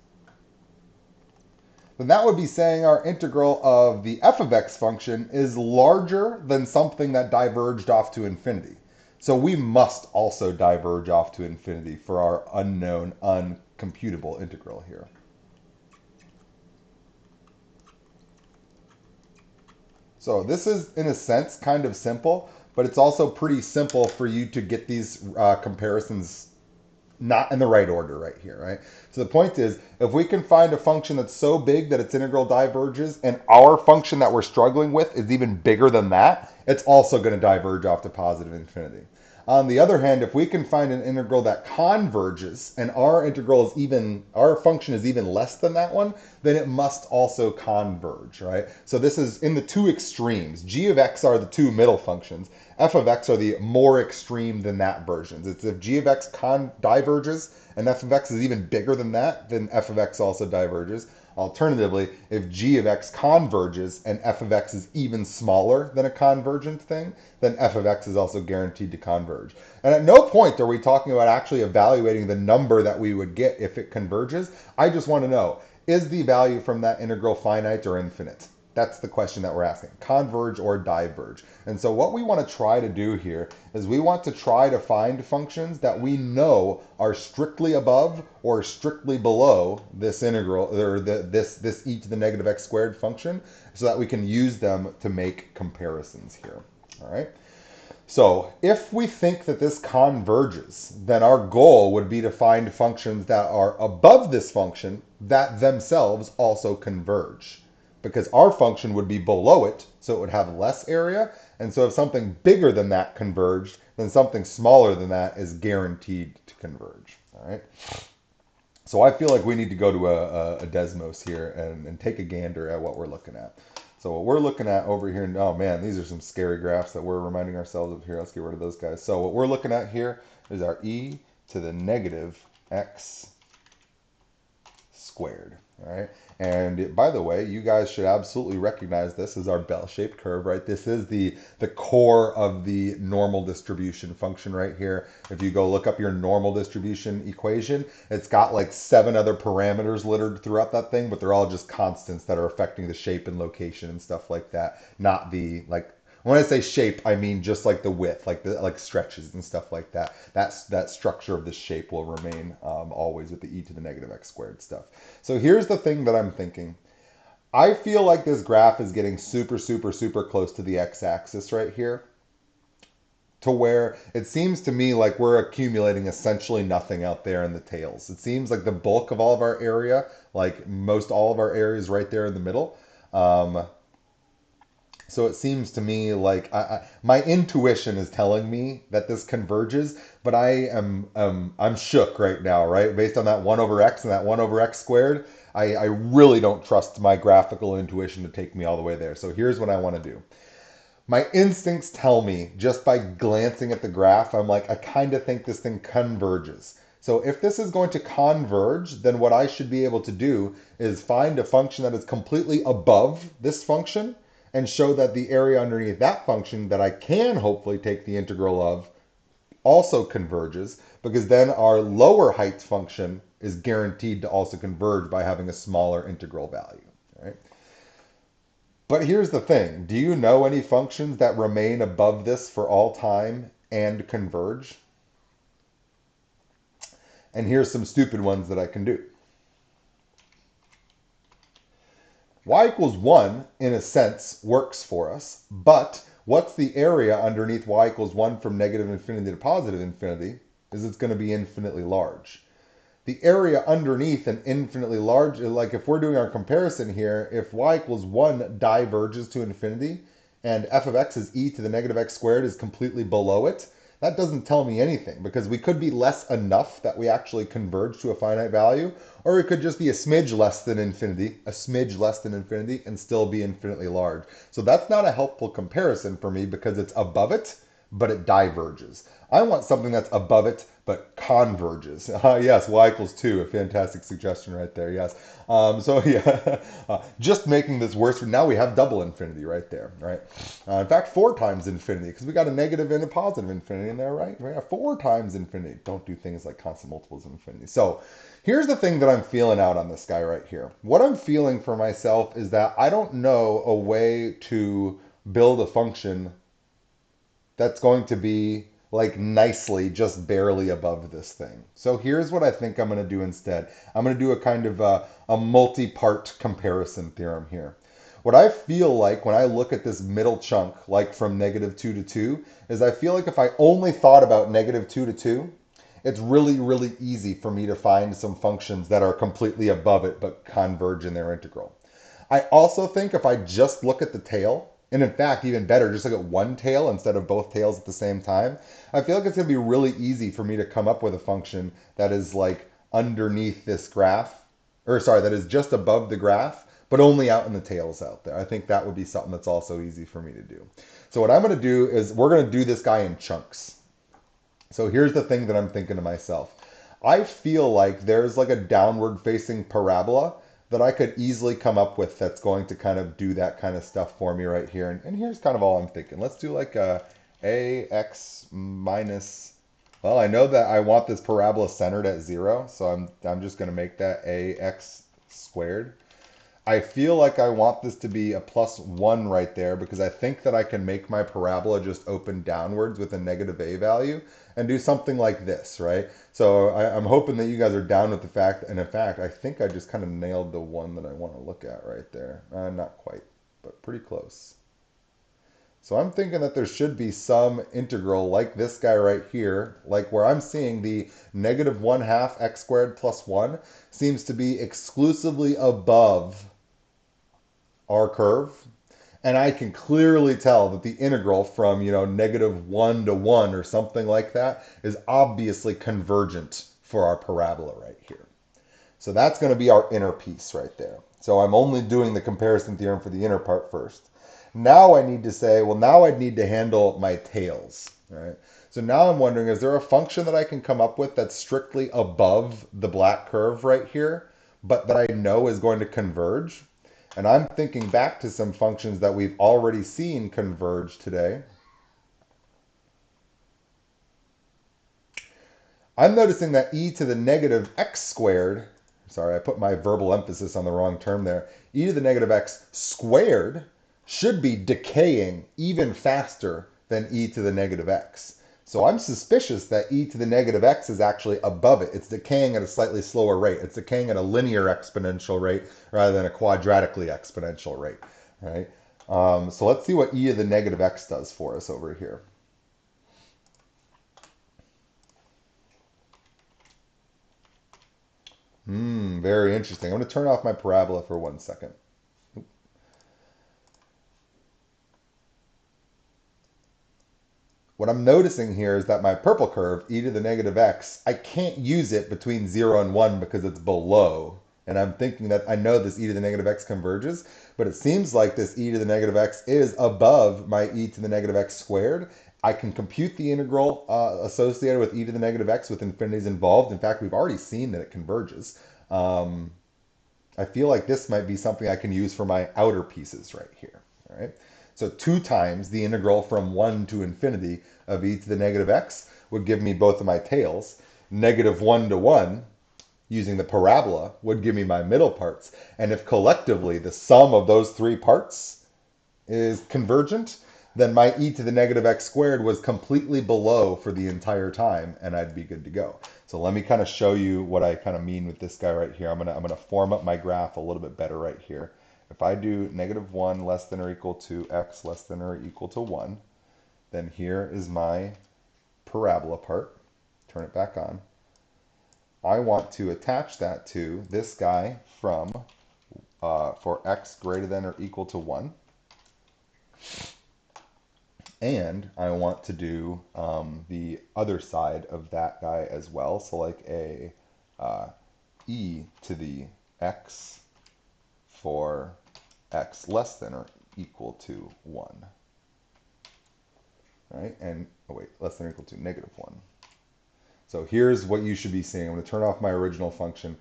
then that would be saying our integral of the f of x function is larger than something that diverged off to infinity. So we must also diverge off to infinity for our unknown, uncomputable integral here. So this is, in a sense, kind of simple, but it's also pretty simple for you to get these comparisons not in the right order right here, right? So the point is, if we can find a function that's so big that its integral diverges, and our function that we're struggling with is even bigger than that, it's also going to diverge off to positive infinity. On the other hand, if we can find an integral that converges and our function is even less than that one, then it must also converge, right? So this is in the two extremes. G of x are the two middle functions. F of x are the more extreme than that versions. It's if g of x diverges and f of x is even bigger than that, then f of x also diverges. Alternatively, if g of x converges and f of x is even smaller than a convergent thing, then f of x is also guaranteed to converge. And at no point are we talking about actually evaluating the number that we would get if it converges. I just want to know, is the value from that integral finite or infinite? That's the question that we're asking. Converge or diverge. And so what we want to try to do here is we want to try to find functions that we know are strictly above or strictly below this integral, or this e to the negative x squared function, so that we can use them to make comparisons here. All right. So if we think that this converges, then our goal would be to find functions that are above this function that themselves also converge, because our function would be below it, so it would have less area. And so if something bigger than that converged, then something smaller than that is guaranteed to converge. All right. So I feel like we need to go to a Desmos here and take a gander at what we're looking at. So what we're looking at over here, oh man, these are some scary graphs that we're reminding ourselves of here. Let's get rid of those guys. So what we're looking at here is our e to the negative x squared. All right. And by the way, you guys should absolutely recognize this as our bell-shaped curve, right? This is the core of the normal distribution function right here. If you go look up your normal distribution equation, it's got like 7 other parameters littered throughout that thing, but they're all just constants that are affecting the shape and location and stuff like that, not the like when I say shape, I mean just like the width, like stretches and stuff like that. That structure of the shape will remain always with the e to the negative x squared stuff. So here's the thing that I'm thinking. I feel like this graph is getting super, super, super close to the x-axis right here, to where it seems to me like we're accumulating essentially nothing out there in the tails. It seems like the bulk of all of our area, like most all of our area, is right there in the middle. So it seems to me like my intuition is telling me that this converges, but I'm shook right now, right? Based on that 1 over x and that 1 over x squared, I really don't trust my graphical intuition to take me all the way there. So here's what I want to do. My instincts tell me, just by glancing at the graph, I'm like, I kind of think this thing converges. So if this is going to converge, then what I should be able to do is find a function that is completely above this function and show that the area underneath that function that I can hopefully take the integral of also converges, because then our lower height function is guaranteed to also converge by having a smaller integral value. Right? But here's the thing. Do you know any functions that remain above this for all time and converge? And here's some stupid ones that I can do. Y equals 1, in a sense, works for us, but what's the area underneath y equals 1 from negative infinity to positive infinity is it's going to be infinitely large. The area underneath an infinitely large, like if we're doing our comparison here, if y equals 1 diverges to infinity and f of x is e to the negative x squared is completely below it, that doesn't tell me anything, because we could be less enough that we actually converge to a finite value, or it could just be a smidge less than infinity, and still be infinitely large. So that's not a helpful comparison for me because it's above it, but it diverges. I want something that's above it, but converges. Yes, y equals 2, a fantastic suggestion right there, yes. So yeah, just making this worse, now we have double infinity right there, right? In fact, 4 times infinity, because we got a negative and a positive infinity in there, right? We have 4 times infinity. Don't do things like constant multiples of infinity. So here's the thing that I'm feeling out on this guy right here. What I'm feeling for myself is that I don't know a way to build a function that's going to be like nicely just barely above this thing. So here's what I think I'm going to do instead. I'm going to do a kind of a multi-part comparison theorem here. What I feel like when I look at this middle chunk, like from negative 2 to 2, is I feel like if I only thought about negative 2 to 2, it's really, really easy for me to find some functions that are completely above it but converge in their integral. I also think if I just look at the tail And in fact, even better, just look at one tail instead of both tails at the same time. I feel like it's going to be really easy for me to come up with a function that is like underneath this graph, or sorry, that is just above the graph, but only out in the tails out there. I think that would be something that's also easy for me to do. So what I'm going to do is we're going to do this guy in chunks. So here's the thing that I'm thinking to myself. I feel like there's like a downward facing parabola that I could easily come up with that's going to kind of do that kind of stuff for me right here. And here's kind of all I'm thinking. Let's do like a x minus, well, I know that I want this parabola centered at 0, so I'm just going to make that ax squared. I feel like I want this to be a plus 1 right there because I think that I can make my parabola just open downwards with a negative a value and do something like this, right? So I'm hoping that you guys are down with the fact, and in fact, I think I just kind of nailed the one that I want to look at right there. Not quite, but pretty close. So I'm thinking that there should be some integral like this guy right here, like where I'm seeing the negative 1/2 x squared plus 1 seems to be exclusively above our curve. And I can clearly tell that the integral from, negative 1 to 1 or something like that is obviously convergent for our parabola right here. So that's going to be our inner piece right there. So I'm only doing the comparison theorem for the inner part first. Now I need to say, well, now I'd need to handle my tails, right? So now I'm wondering, is there a function that I can come up with that's strictly above the black curve right here, but that I know is going to converge? And I'm thinking back to some functions that we've already seen converge today. I'm noticing that e to the negative x squared, sorry, I put my verbal emphasis on the wrong term there, e to the negative x squared should be decaying even faster than e to the negative x. So I'm suspicious that e to the negative x is actually above it. It's decaying at a slightly slower rate. It's decaying at a linear exponential rate rather than a quadratically exponential rate, right? So let's see what e to the negative x does for us over here. Very interesting. I'm going to turn off my parabola for 1 second. What I'm noticing here is that my purple curve, e to the negative x, I can't use it between 0 and 1 because it's below. And I'm thinking that I know this e to the negative x converges, but it seems like this e to the negative x is above my e to the negative x squared. I can compute the integral associated with e to the negative x with infinities involved. In fact, we've already seen that it converges. I feel like this might be something I can use for my outer pieces right here. All right. So 2 times the integral from 1 to infinity of e to the negative x would give me both of my tails. Negative 1 to 1, using the parabola, would give me my middle parts. And if collectively the sum of those 3 parts is convergent, then my e to the negative x squared was completely below for the entire time, and I'd be good to go. So let me kind of show you what I kind of mean with this guy right here. I'm gonna form up my graph a little bit better right here. If I do negative 1 less than or equal to x less than or equal to 1, then here is my parabola part. Turn it back on. I want to attach that to this guy from for x greater than or equal to 1. And I want to do the other side of that guy as well. So like a e to the x for x less than or equal to 1. Right? And, oh wait, less than or equal to negative 1. So here's what you should be seeing. I'm going to turn off my original function.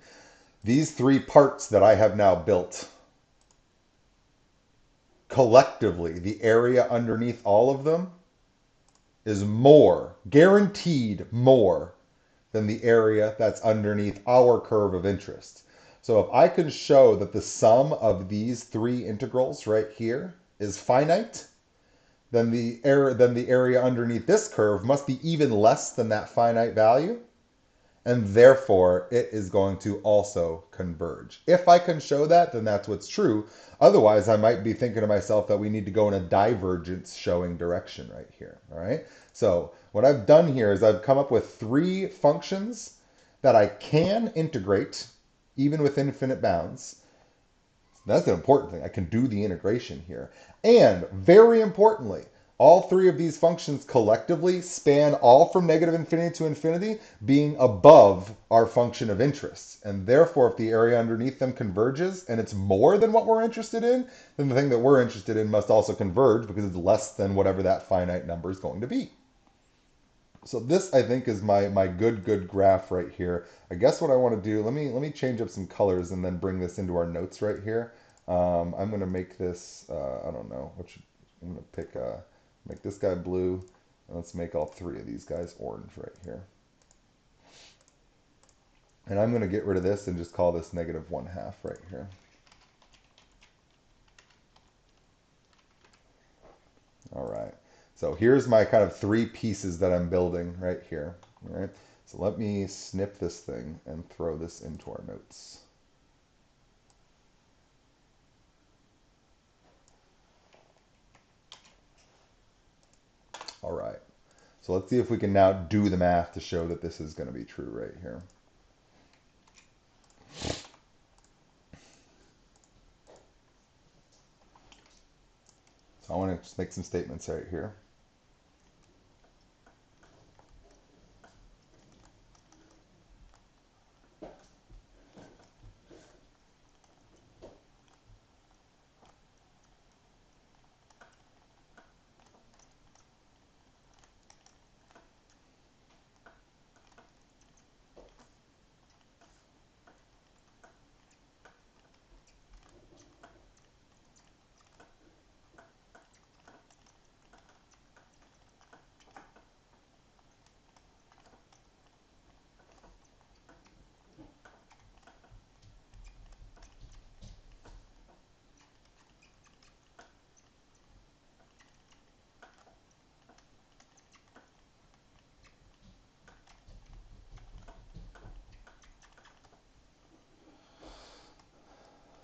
These 3 parts that I have now built, collectively, the area underneath all of them is more, guaranteed more, than the area that's underneath our curve of interest. So if I can show that the sum of these 3 integrals right here is finite, then the area underneath this curve must be even less than that finite value, and therefore it is going to also converge. If I can show that, then that's what's true. Otherwise, I might be thinking to myself that we need to go in a divergence showing direction right here. All right. So what I've done here is I've come up with 3 functions that I can integrate even with infinite bounds. That's an important thing. I can do the integration here. And very importantly, all three of these functions collectively span all from negative infinity to infinity, being above our function of interest. And therefore, if the area underneath them converges and it's more than what we're interested in, then the thing that we're interested in must also converge because it's less than whatever that finite number is going to be. So this, I think, is my good graph right here. I guess what I want to do, let me change up some colors and then bring this into our notes right here. I'm going to make this, I don't know, I'm going to pick, make this guy blue, and let's make all three of these guys orange right here. And I'm going to get rid of this and just call this negative 1/2 right here. All right. So here's my kind of three pieces that I'm building right here. All right. So let me snip this thing and throw this into our notes. All right. So let's see if we can now do the math to show that this is going to be true right here. So I want to just make some statements right here.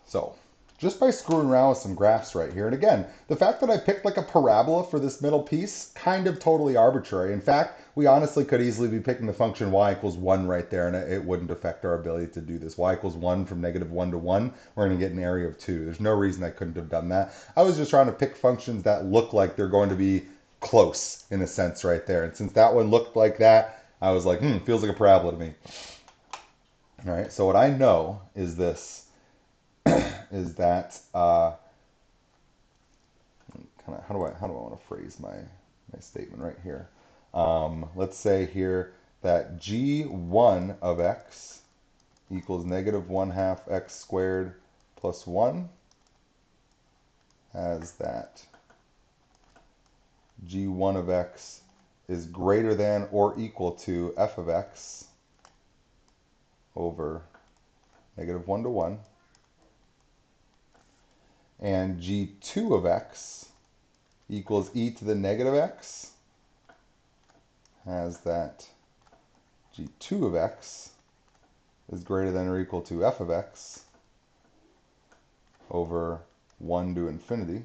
So just by screwing around with some graphs right here, and again, the fact that I picked like a parabola for this middle piece, kind of totally arbitrary. In fact, we honestly could easily be picking the function y equals 1 right there, and it wouldn't affect our ability to do this. Y equals 1 from negative 1 to 1, we're going to get an area of 2. There's no reason I couldn't have done that. I was just trying to pick functions that look like they're going to be close in a sense right there. And since that one looked like that, I was like, feels like a parabola to me. All right, so what I know is this. Is that kind of how do I want to phrase my statement right here? Let's say here that g1 of x equals negative 1/2 x squared plus 1 has that g1 of x is greater than or equal to f of x over negative 1 to 1. And g2 of x equals e to the negative x has that g2 of x is greater than or equal to f of x over 1 to infinity.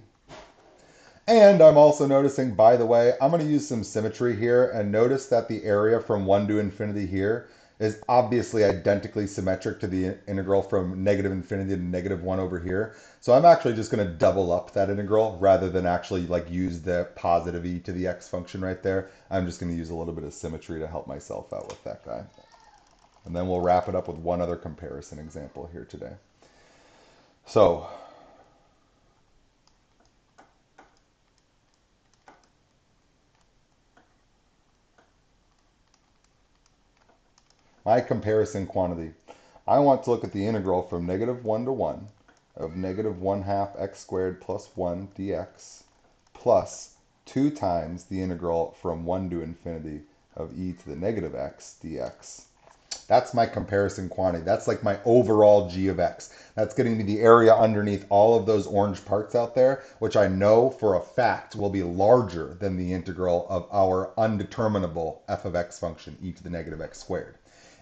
And I'm also noticing, by the way, I'm going to use some symmetry here and notice that the area from 1 to infinity here is obviously identically symmetric to the integral from negative infinity to negative 1 over here. So I'm actually just going to double up that integral rather than actually like use the positive e to the x function right there. I'm just going to use a little bit of symmetry to help myself out with that guy. And then we'll wrap it up with one other comparison example here today. So my comparison quantity. I want to look at the integral from negative 1 to 1 of negative 1/2 x squared plus 1 dx plus 2 times the integral from 1 to infinity of e to the negative x dx. That's my comparison quantity. That's like my overall g of x. That's getting me the area underneath all of those orange parts out there, which I know for a fact will be larger than the integral of our undeterminable f of x function, e to the negative x squared.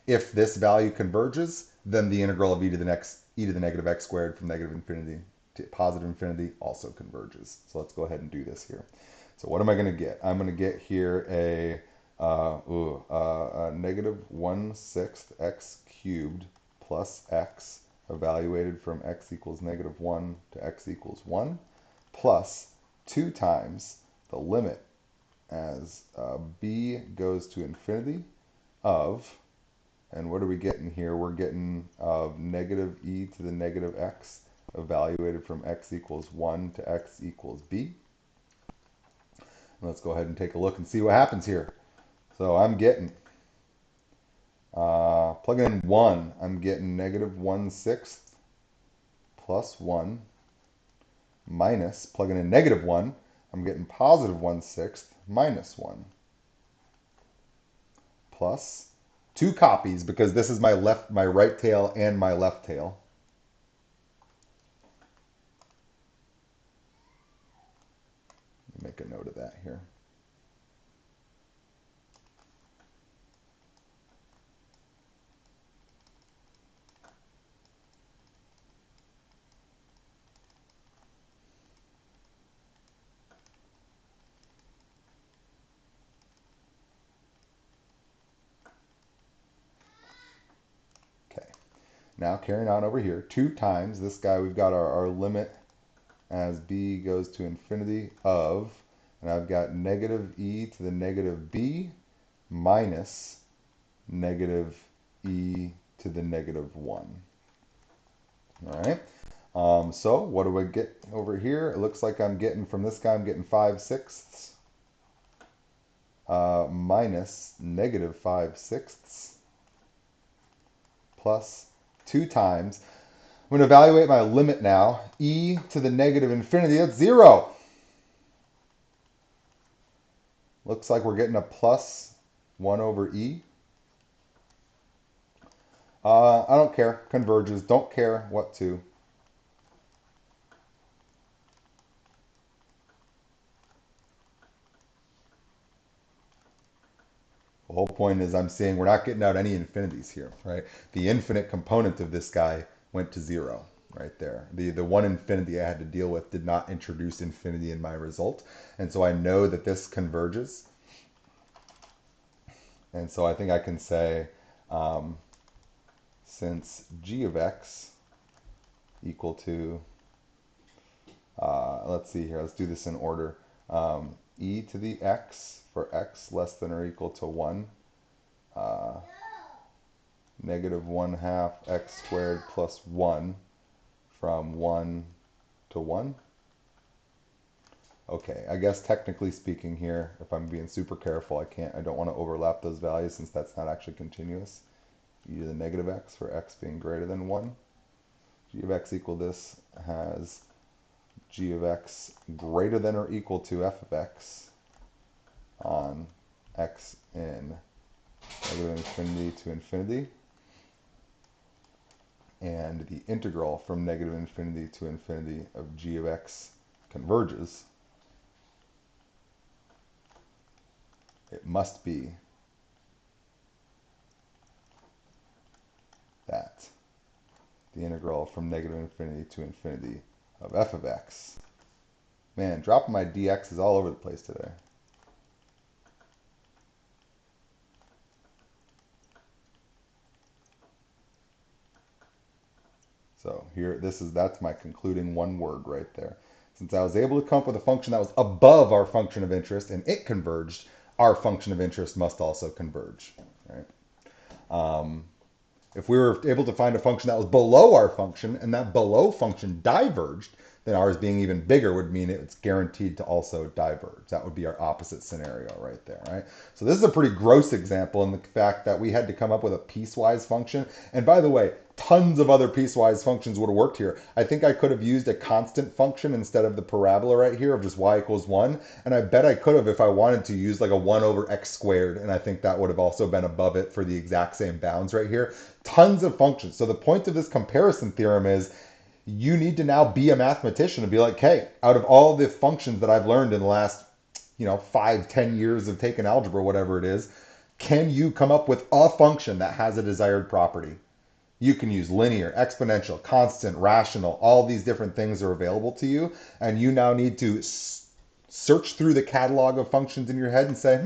If this value converges, then the integral of e to the negative x squared from negative infinity to positive infinity also converges. So let's go ahead and do this here. So what am I going to get? I'm going to get here a negative 1/6 x cubed plus x evaluated from x equals negative 1 to x equals 1 plus 2 times the limit as b goes to infinity of, and what are we getting here? We're getting of negative e to the negative x evaluated from x equals 1 to x equals b. Let's go ahead and take a look and see what happens here. So I'm getting, plugging in 1, I'm getting negative 1/6 plus 1 minus, plugging in negative 1, I'm getting positive 1/6 minus 1 plus 2 copies because this is my right tail and my left tail. Make a note of that here. Okay, now carrying on over here, 2 times this guy, we've got our limit as b goes to infinity of, and I've got negative e to the negative b minus negative e to the negative 1. All right. So what do I get over here? It looks like I'm getting from this guy, I'm getting 5/6 minus negative 5/6 plus 2 times. I'm going to evaluate my limit now. E to the negative infinity, that's 0. Looks like we're getting a plus 1 over e. I don't care. Converges. Don't care what to. The whole point is I'm saying we're not getting out any infinities here, right? The infinite component of this guy went to 0 right there. The one infinity I had to deal with did not introduce infinity in my result. And so I know that this converges. And so I think I can say, since g of x equal to, let's see here, let's do this in order. E to the x for x less than or equal to 1, negative 1/2 x squared plus 1 from 1 to 1. Okay, I guess technically speaking here, if I'm being super careful, I don't want to overlap those values since that's not actually continuous. E to the negative x for x being greater than 1. G of x equal this has g of x greater than or equal to f of x on x in negative infinity to infinity. And the integral from negative infinity to infinity of g of x converges. It must be that the integral from negative infinity to infinity of f of x. Man, dropping my dx is all over the place today. So here, that's my concluding one word right there. Since I was able to come up with a function that was above our function of interest and it converged, our function of interest must also converge, right? If we were able to find a function that was below our function and that below function diverged, then ours being even bigger would mean it's guaranteed to also diverge. That would be our opposite scenario right there, right? So this is a pretty gross example in the fact that we had to come up with a piecewise function. And by the way, tons of other piecewise functions would have worked here. I think I could have used a constant function instead of the parabola right here of just y equals 1. And I bet I could have, if I wanted to, use like a 1 over x squared. And I think that would have also been above it for the exact same bounds right here. Tons of functions. So the point of this comparison theorem is you need to now be a mathematician and be like, hey, out of all the functions that I've learned in the last, 5-10 years of taking algebra, whatever it is, can you come up with a function that has a desired property? You can use linear, exponential, constant, rational, all these different things are available to you. And you now need to search through the catalog of functions in your head and say,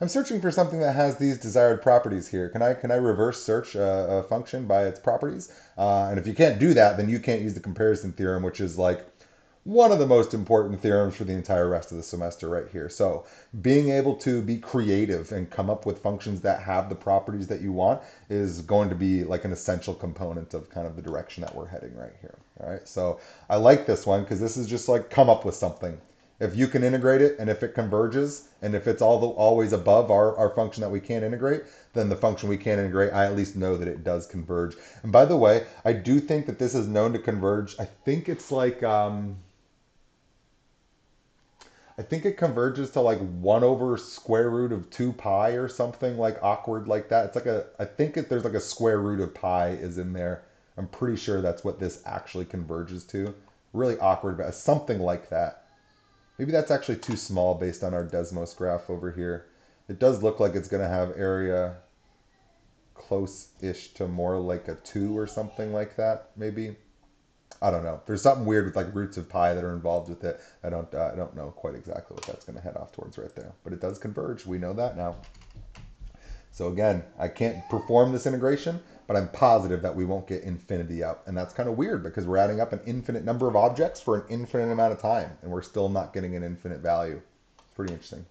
I'm searching for something that has these desired properties here. Can I reverse search a function by its properties? And if you can't do that, then you can't use the comparison theorem, which is like one of the most important theorems for the entire rest of the semester right here. So being able to be creative and come up with functions that have the properties that you want is going to be like an essential component of kind of the direction that we're heading right here. All right. So I like this one because this is just like come up with something. If you can integrate it and if it converges and if it's always above our function that we can't integrate, then the function we can't integrate, I at least know that it does converge. And by the way, I do think that this is known to converge. I think it's like I think it converges to like 1 over square root of 2 pi or something like awkward like that. It's like I think there's like a square root of pi is in there. I'm pretty sure that's what this actually converges to. Really awkward, but something like that. Maybe that's actually too small based on our Desmos graph over here. It does look like it's going to have area close-ish to more like a 2 or something like that, maybe. I don't know. There's something weird with like roots of pi that are involved with it. I don't know quite exactly what that's going to head off towards right there. But it does converge. We know that now. So again, I can't perform this integration, but I'm positive that we won't get infinity out. And that's kind of weird because we're adding up an infinite number of objects for an infinite amount of time, and we're still not getting an infinite value. Pretty interesting.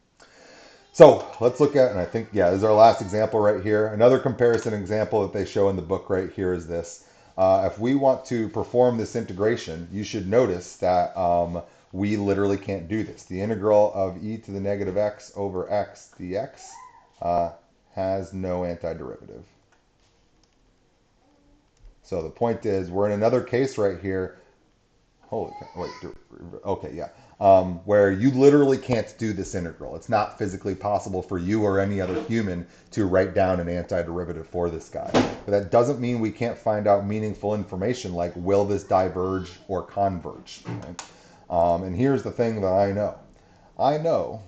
So let's look at, and I think, yeah, this is our last example right here. Another comparison example that they show in the book right here is this. If we want to perform this integration, you should notice that we literally can't do this. The integral of e to the negative x over x dx has no antiderivative. So the point is, we're in another case right here. Holy cow, wait, okay, yeah. Where you literally can't do this integral. It's not physically possible for you or any other human to write down an antiderivative for this guy. But that doesn't mean we can't find out meaningful information like will this diverge or converge. Right? And here's the thing that I know. I know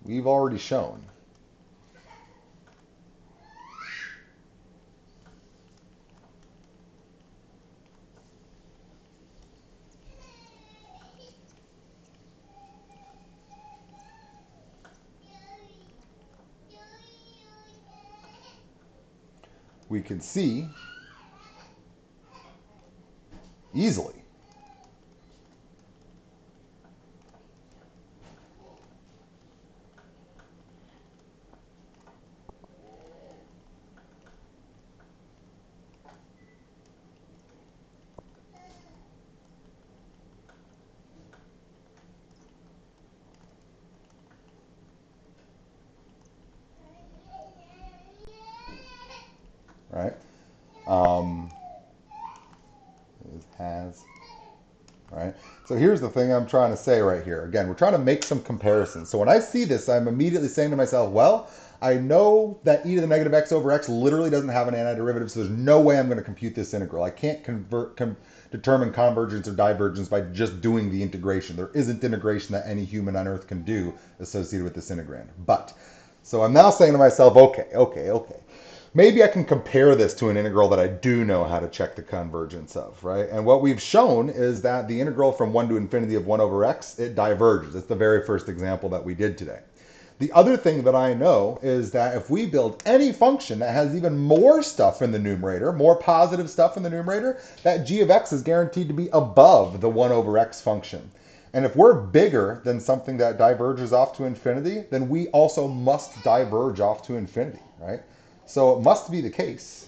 we've already shown we can see easily. Right? Um, has right? So here's the thing I'm trying to say right here. Again, we're trying to make some comparisons. So when I see this, I'm immediately saying to myself, well, I know that e to the negative x over x literally doesn't have an antiderivative, so there's no way I'm going to compute this integral. I can't determine convergence or divergence by just doing the integration. There isn't integration that any human on Earth can do associated with this integrand. But, so I'm now saying to myself, okay. Maybe I can compare this to an integral that I do know how to check the convergence of, right? And what we've shown is that the integral from 1 to infinity of 1 over x, it diverges. It's the very first example that we did today. The other thing that I know is that if we build any function that has even more stuff in the numerator, more positive stuff in the numerator, that g of x is guaranteed to be above the 1 over x function. And if we're bigger than something that diverges off to infinity, then we also must diverge off to infinity, right? So it must be the case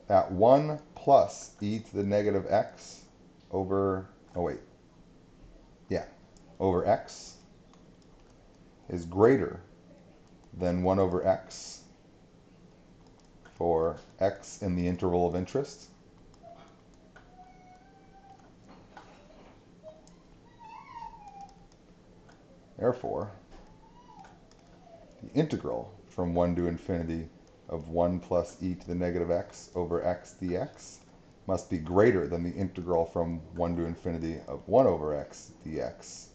that 1 plus e to the negative x over, oh wait, yeah, over x is greater than 1 over x for x in the interval of interest. Therefore, the integral from 1 to infinity of 1 plus e to the negative x over x dx must be greater than the integral from 1 to infinity of 1 over x dx.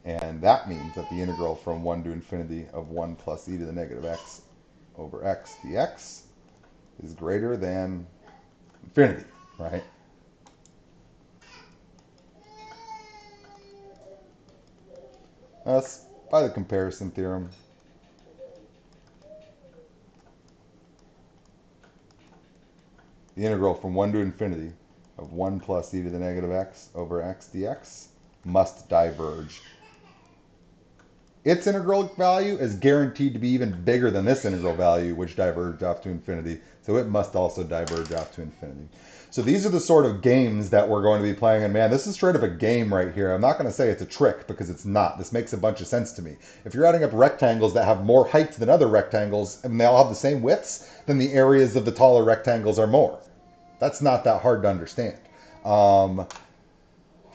And that means that the integral from 1 to infinity of 1 plus e to the negative x over x dx is greater than infinity, right? That's by the comparison theorem. The integral from 1 to infinity of 1 plus e to the negative x over x dx must diverge. Its integral value is guaranteed to be even bigger than this integral value, which diverged off to infinity. So it must also diverge off to infinity. So these are the sort of games that we're going to be playing. And man, this is straight up a game right here. I'm not going to say it's a trick because it's not. This makes a bunch of sense to me. If you're adding up rectangles that have more height than other rectangles and they all have the same widths, then the areas of the taller rectangles are more. That's not that hard to understand. Um,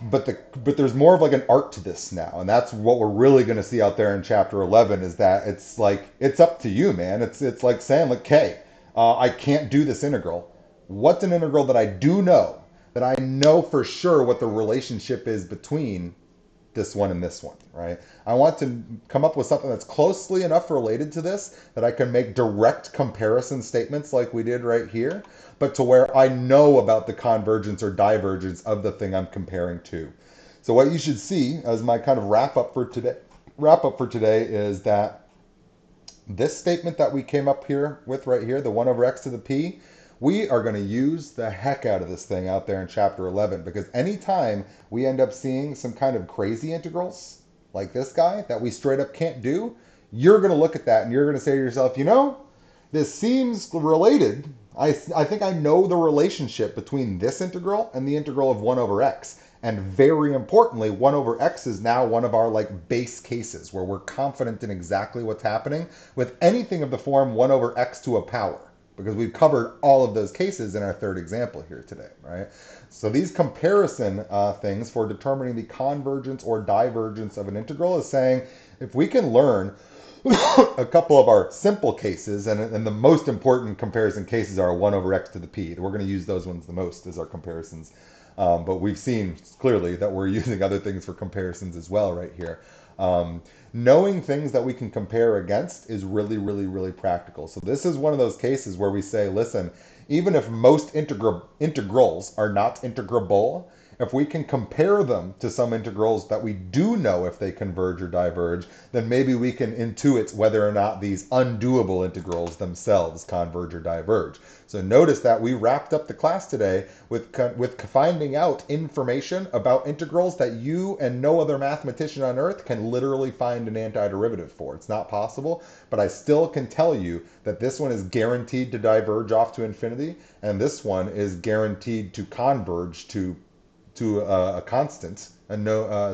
but there's more of like an art to this now, and that's what we're really going to see out there in chapter 11. Is that it's like it's up to you, man. It's like saying like, okay, I can't do this integral. What's an integral that I do know, that I know for sure what the relationship is between this one and this one, right? I want to come up with something that's closely enough related to this that I can make direct comparison statements like we did right here, but to where I know about the convergence or divergence of the thing I'm comparing to. So what you should see as my kind of wrap up for today is that this statement that we came up here with right here, the 1 over x to the p, we are going to use the heck out of this thing out there in chapter 11, because anytime we end up seeing some kind of crazy integrals like this guy that we straight up can't do, you're going to look at that and you're going to say to yourself, you know, this seems related. I think I know the relationship between this integral and the integral of 1 over x. And very importantly, 1 over x is now one of our like base cases where we're confident in exactly what's happening with anything of the form 1 over x to a power, because we've covered all of those cases in our third example here today, right? So these comparison things for determining the convergence or divergence of an integral is saying if we can learn a couple of our simple cases, and the most important comparison cases are 1 over x to the p. We're going to use those ones the most as our comparisons. But we've seen clearly that we're using other things for comparisons as well right here. Knowing things that we can compare against is really, really, really practical. So this is one of those cases where we say, listen, even if most integrals are not integrable, if we can compare them to some integrals that we do know if they converge or diverge, then maybe we can intuit whether or not these undoable integrals themselves converge or diverge. So notice that we wrapped up the class today with finding out information about integrals that you and no other mathematician on earth can literally find an antiderivative for. It's not possible, but I still can tell you that this one is guaranteed to diverge off to infinity, and this one is guaranteed to converge to a constant,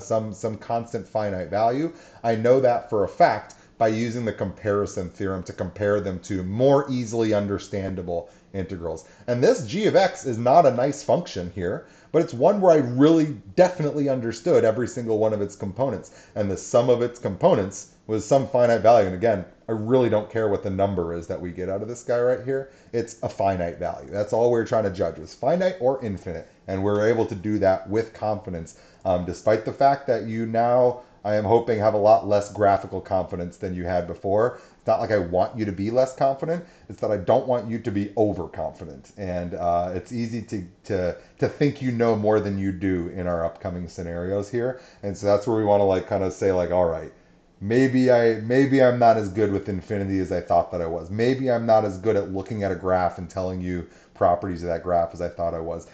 some constant finite value. I know that for a fact by using the comparison theorem to compare them to more easily understandable integrals. And this g of x is not a nice function here, but it's one where I really definitely understood every single one of its components. And the sum of its components was some finite value. And again, I really don't care what the number is that we get out of this guy right here. It's a finite value. That's all we're trying to judge, was finite or infinite. And we're able to do that with confidence, despite the fact that you now, I am hoping, have a lot less graphical confidence than you had before. It's not like I want you to be less confident. It's that I don't want you to be overconfident. And it's easy to think you know more than you do in our upcoming scenarios here. And so that's where we want to like kind of say like, all right, maybe I'm not as good with infinity as I thought that I was. Maybe I'm not as good at looking at a graph and telling you properties of that graph as I thought I was.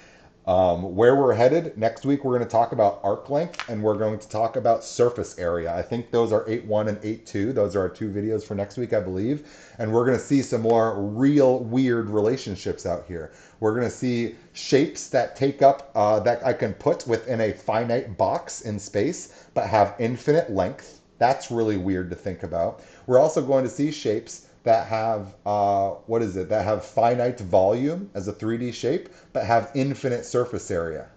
Where we're headed next week, we're going to talk about arc length, and we're going to talk about surface area. I think those are 8.1 and 8.2. Those are our two videos for next week, I believe. And we're going to see some more real weird relationships out here. We're going to see shapes that take up, that I can put within a finite box in space, but have infinite length. That's really weird to think about. We're also going to see shapes that have that have finite volume as a 3D shape, but have infinite surface area.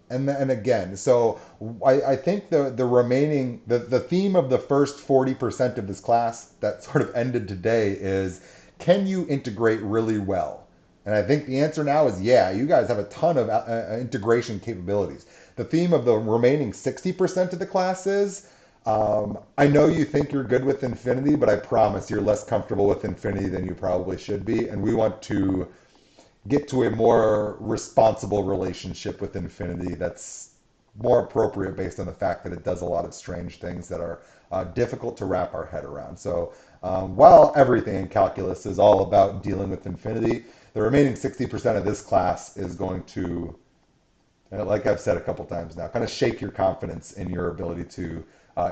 And again, so I think the theme of the first 40% of this class that sort of ended today is, can you integrate really well? And I think the answer now is yeah. You guys have a ton of integration capabilities. The theme of the remaining 60% of the class is, I know you think you're good with infinity, but I promise you're less comfortable with infinity than you probably should be. And we want to get to a more responsible relationship with infinity that's more appropriate based on the fact that it does a lot of strange things that are difficult to wrap our head around. So while everything in calculus is all about dealing with infinity, the remaining 60% of this class is going to, like I've said a couple times now, kind of shake your confidence in your ability to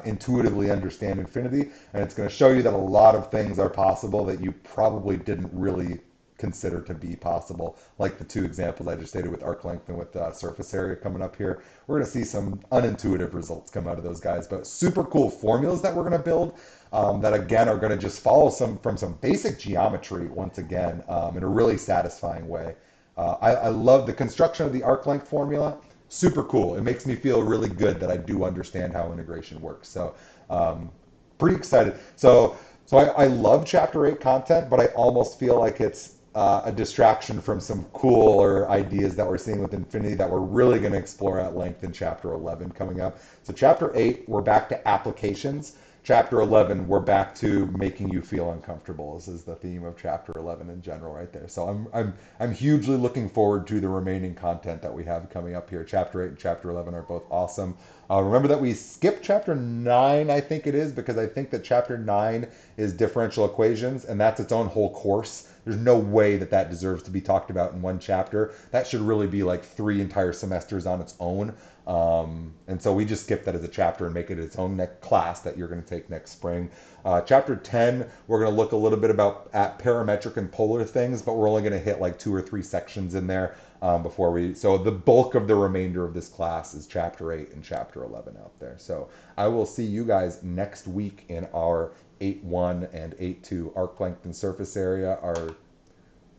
intuitively understand infinity. And it's going to show you that a lot of things are possible that you probably didn't really consider to be possible, like the two examples I just stated with arc length and with surface area coming up here. We're going to see some unintuitive results come out of those guys, but super cool formulas that we're going to build that again are going to just follow some basic geometry once again in a really satisfying way. I love the construction of the arc length formula. Super cool. It makes me feel really good that I do understand how integration works. So, pretty excited. So I love Chapter 8 content, but I almost feel like it's a distraction from some cooler ideas that we're seeing with Infinity that we're really going to explore at length in Chapter 11 coming up. So, Chapter 8, we're back to applications. Chapter 11, we're back to making you feel uncomfortable. This is the theme of Chapter 11 in general, right there. So I'm hugely looking forward to the remaining content that we have coming up here. Chapter 8 and Chapter 11 are both awesome. Remember that we skipped Chapter 9, I think it is, because I think that Chapter 9 is differential equations, and that's its own whole course. There's no way that that deserves to be talked about in one chapter. That should really be like 3 entire semesters on its own. And so we just skip that as a chapter and make it its own next class that you're going to take next spring. Chapter 10, we're going to look a little bit about at parametric and polar things, but we're only going to hit like 2 or 3 sections in there before we. So the bulk of the remainder of this class is Chapter 8 and Chapter 11 out there. So I will see you guys next week in our 8.1 and 8.2 arc length and surface area.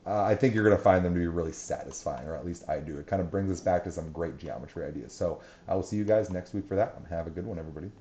I think you're going to find them to be really satisfying, or at least I do. It kind of brings us back to some great geometry ideas. So I will see you guys next week for that one. Have a good one, everybody.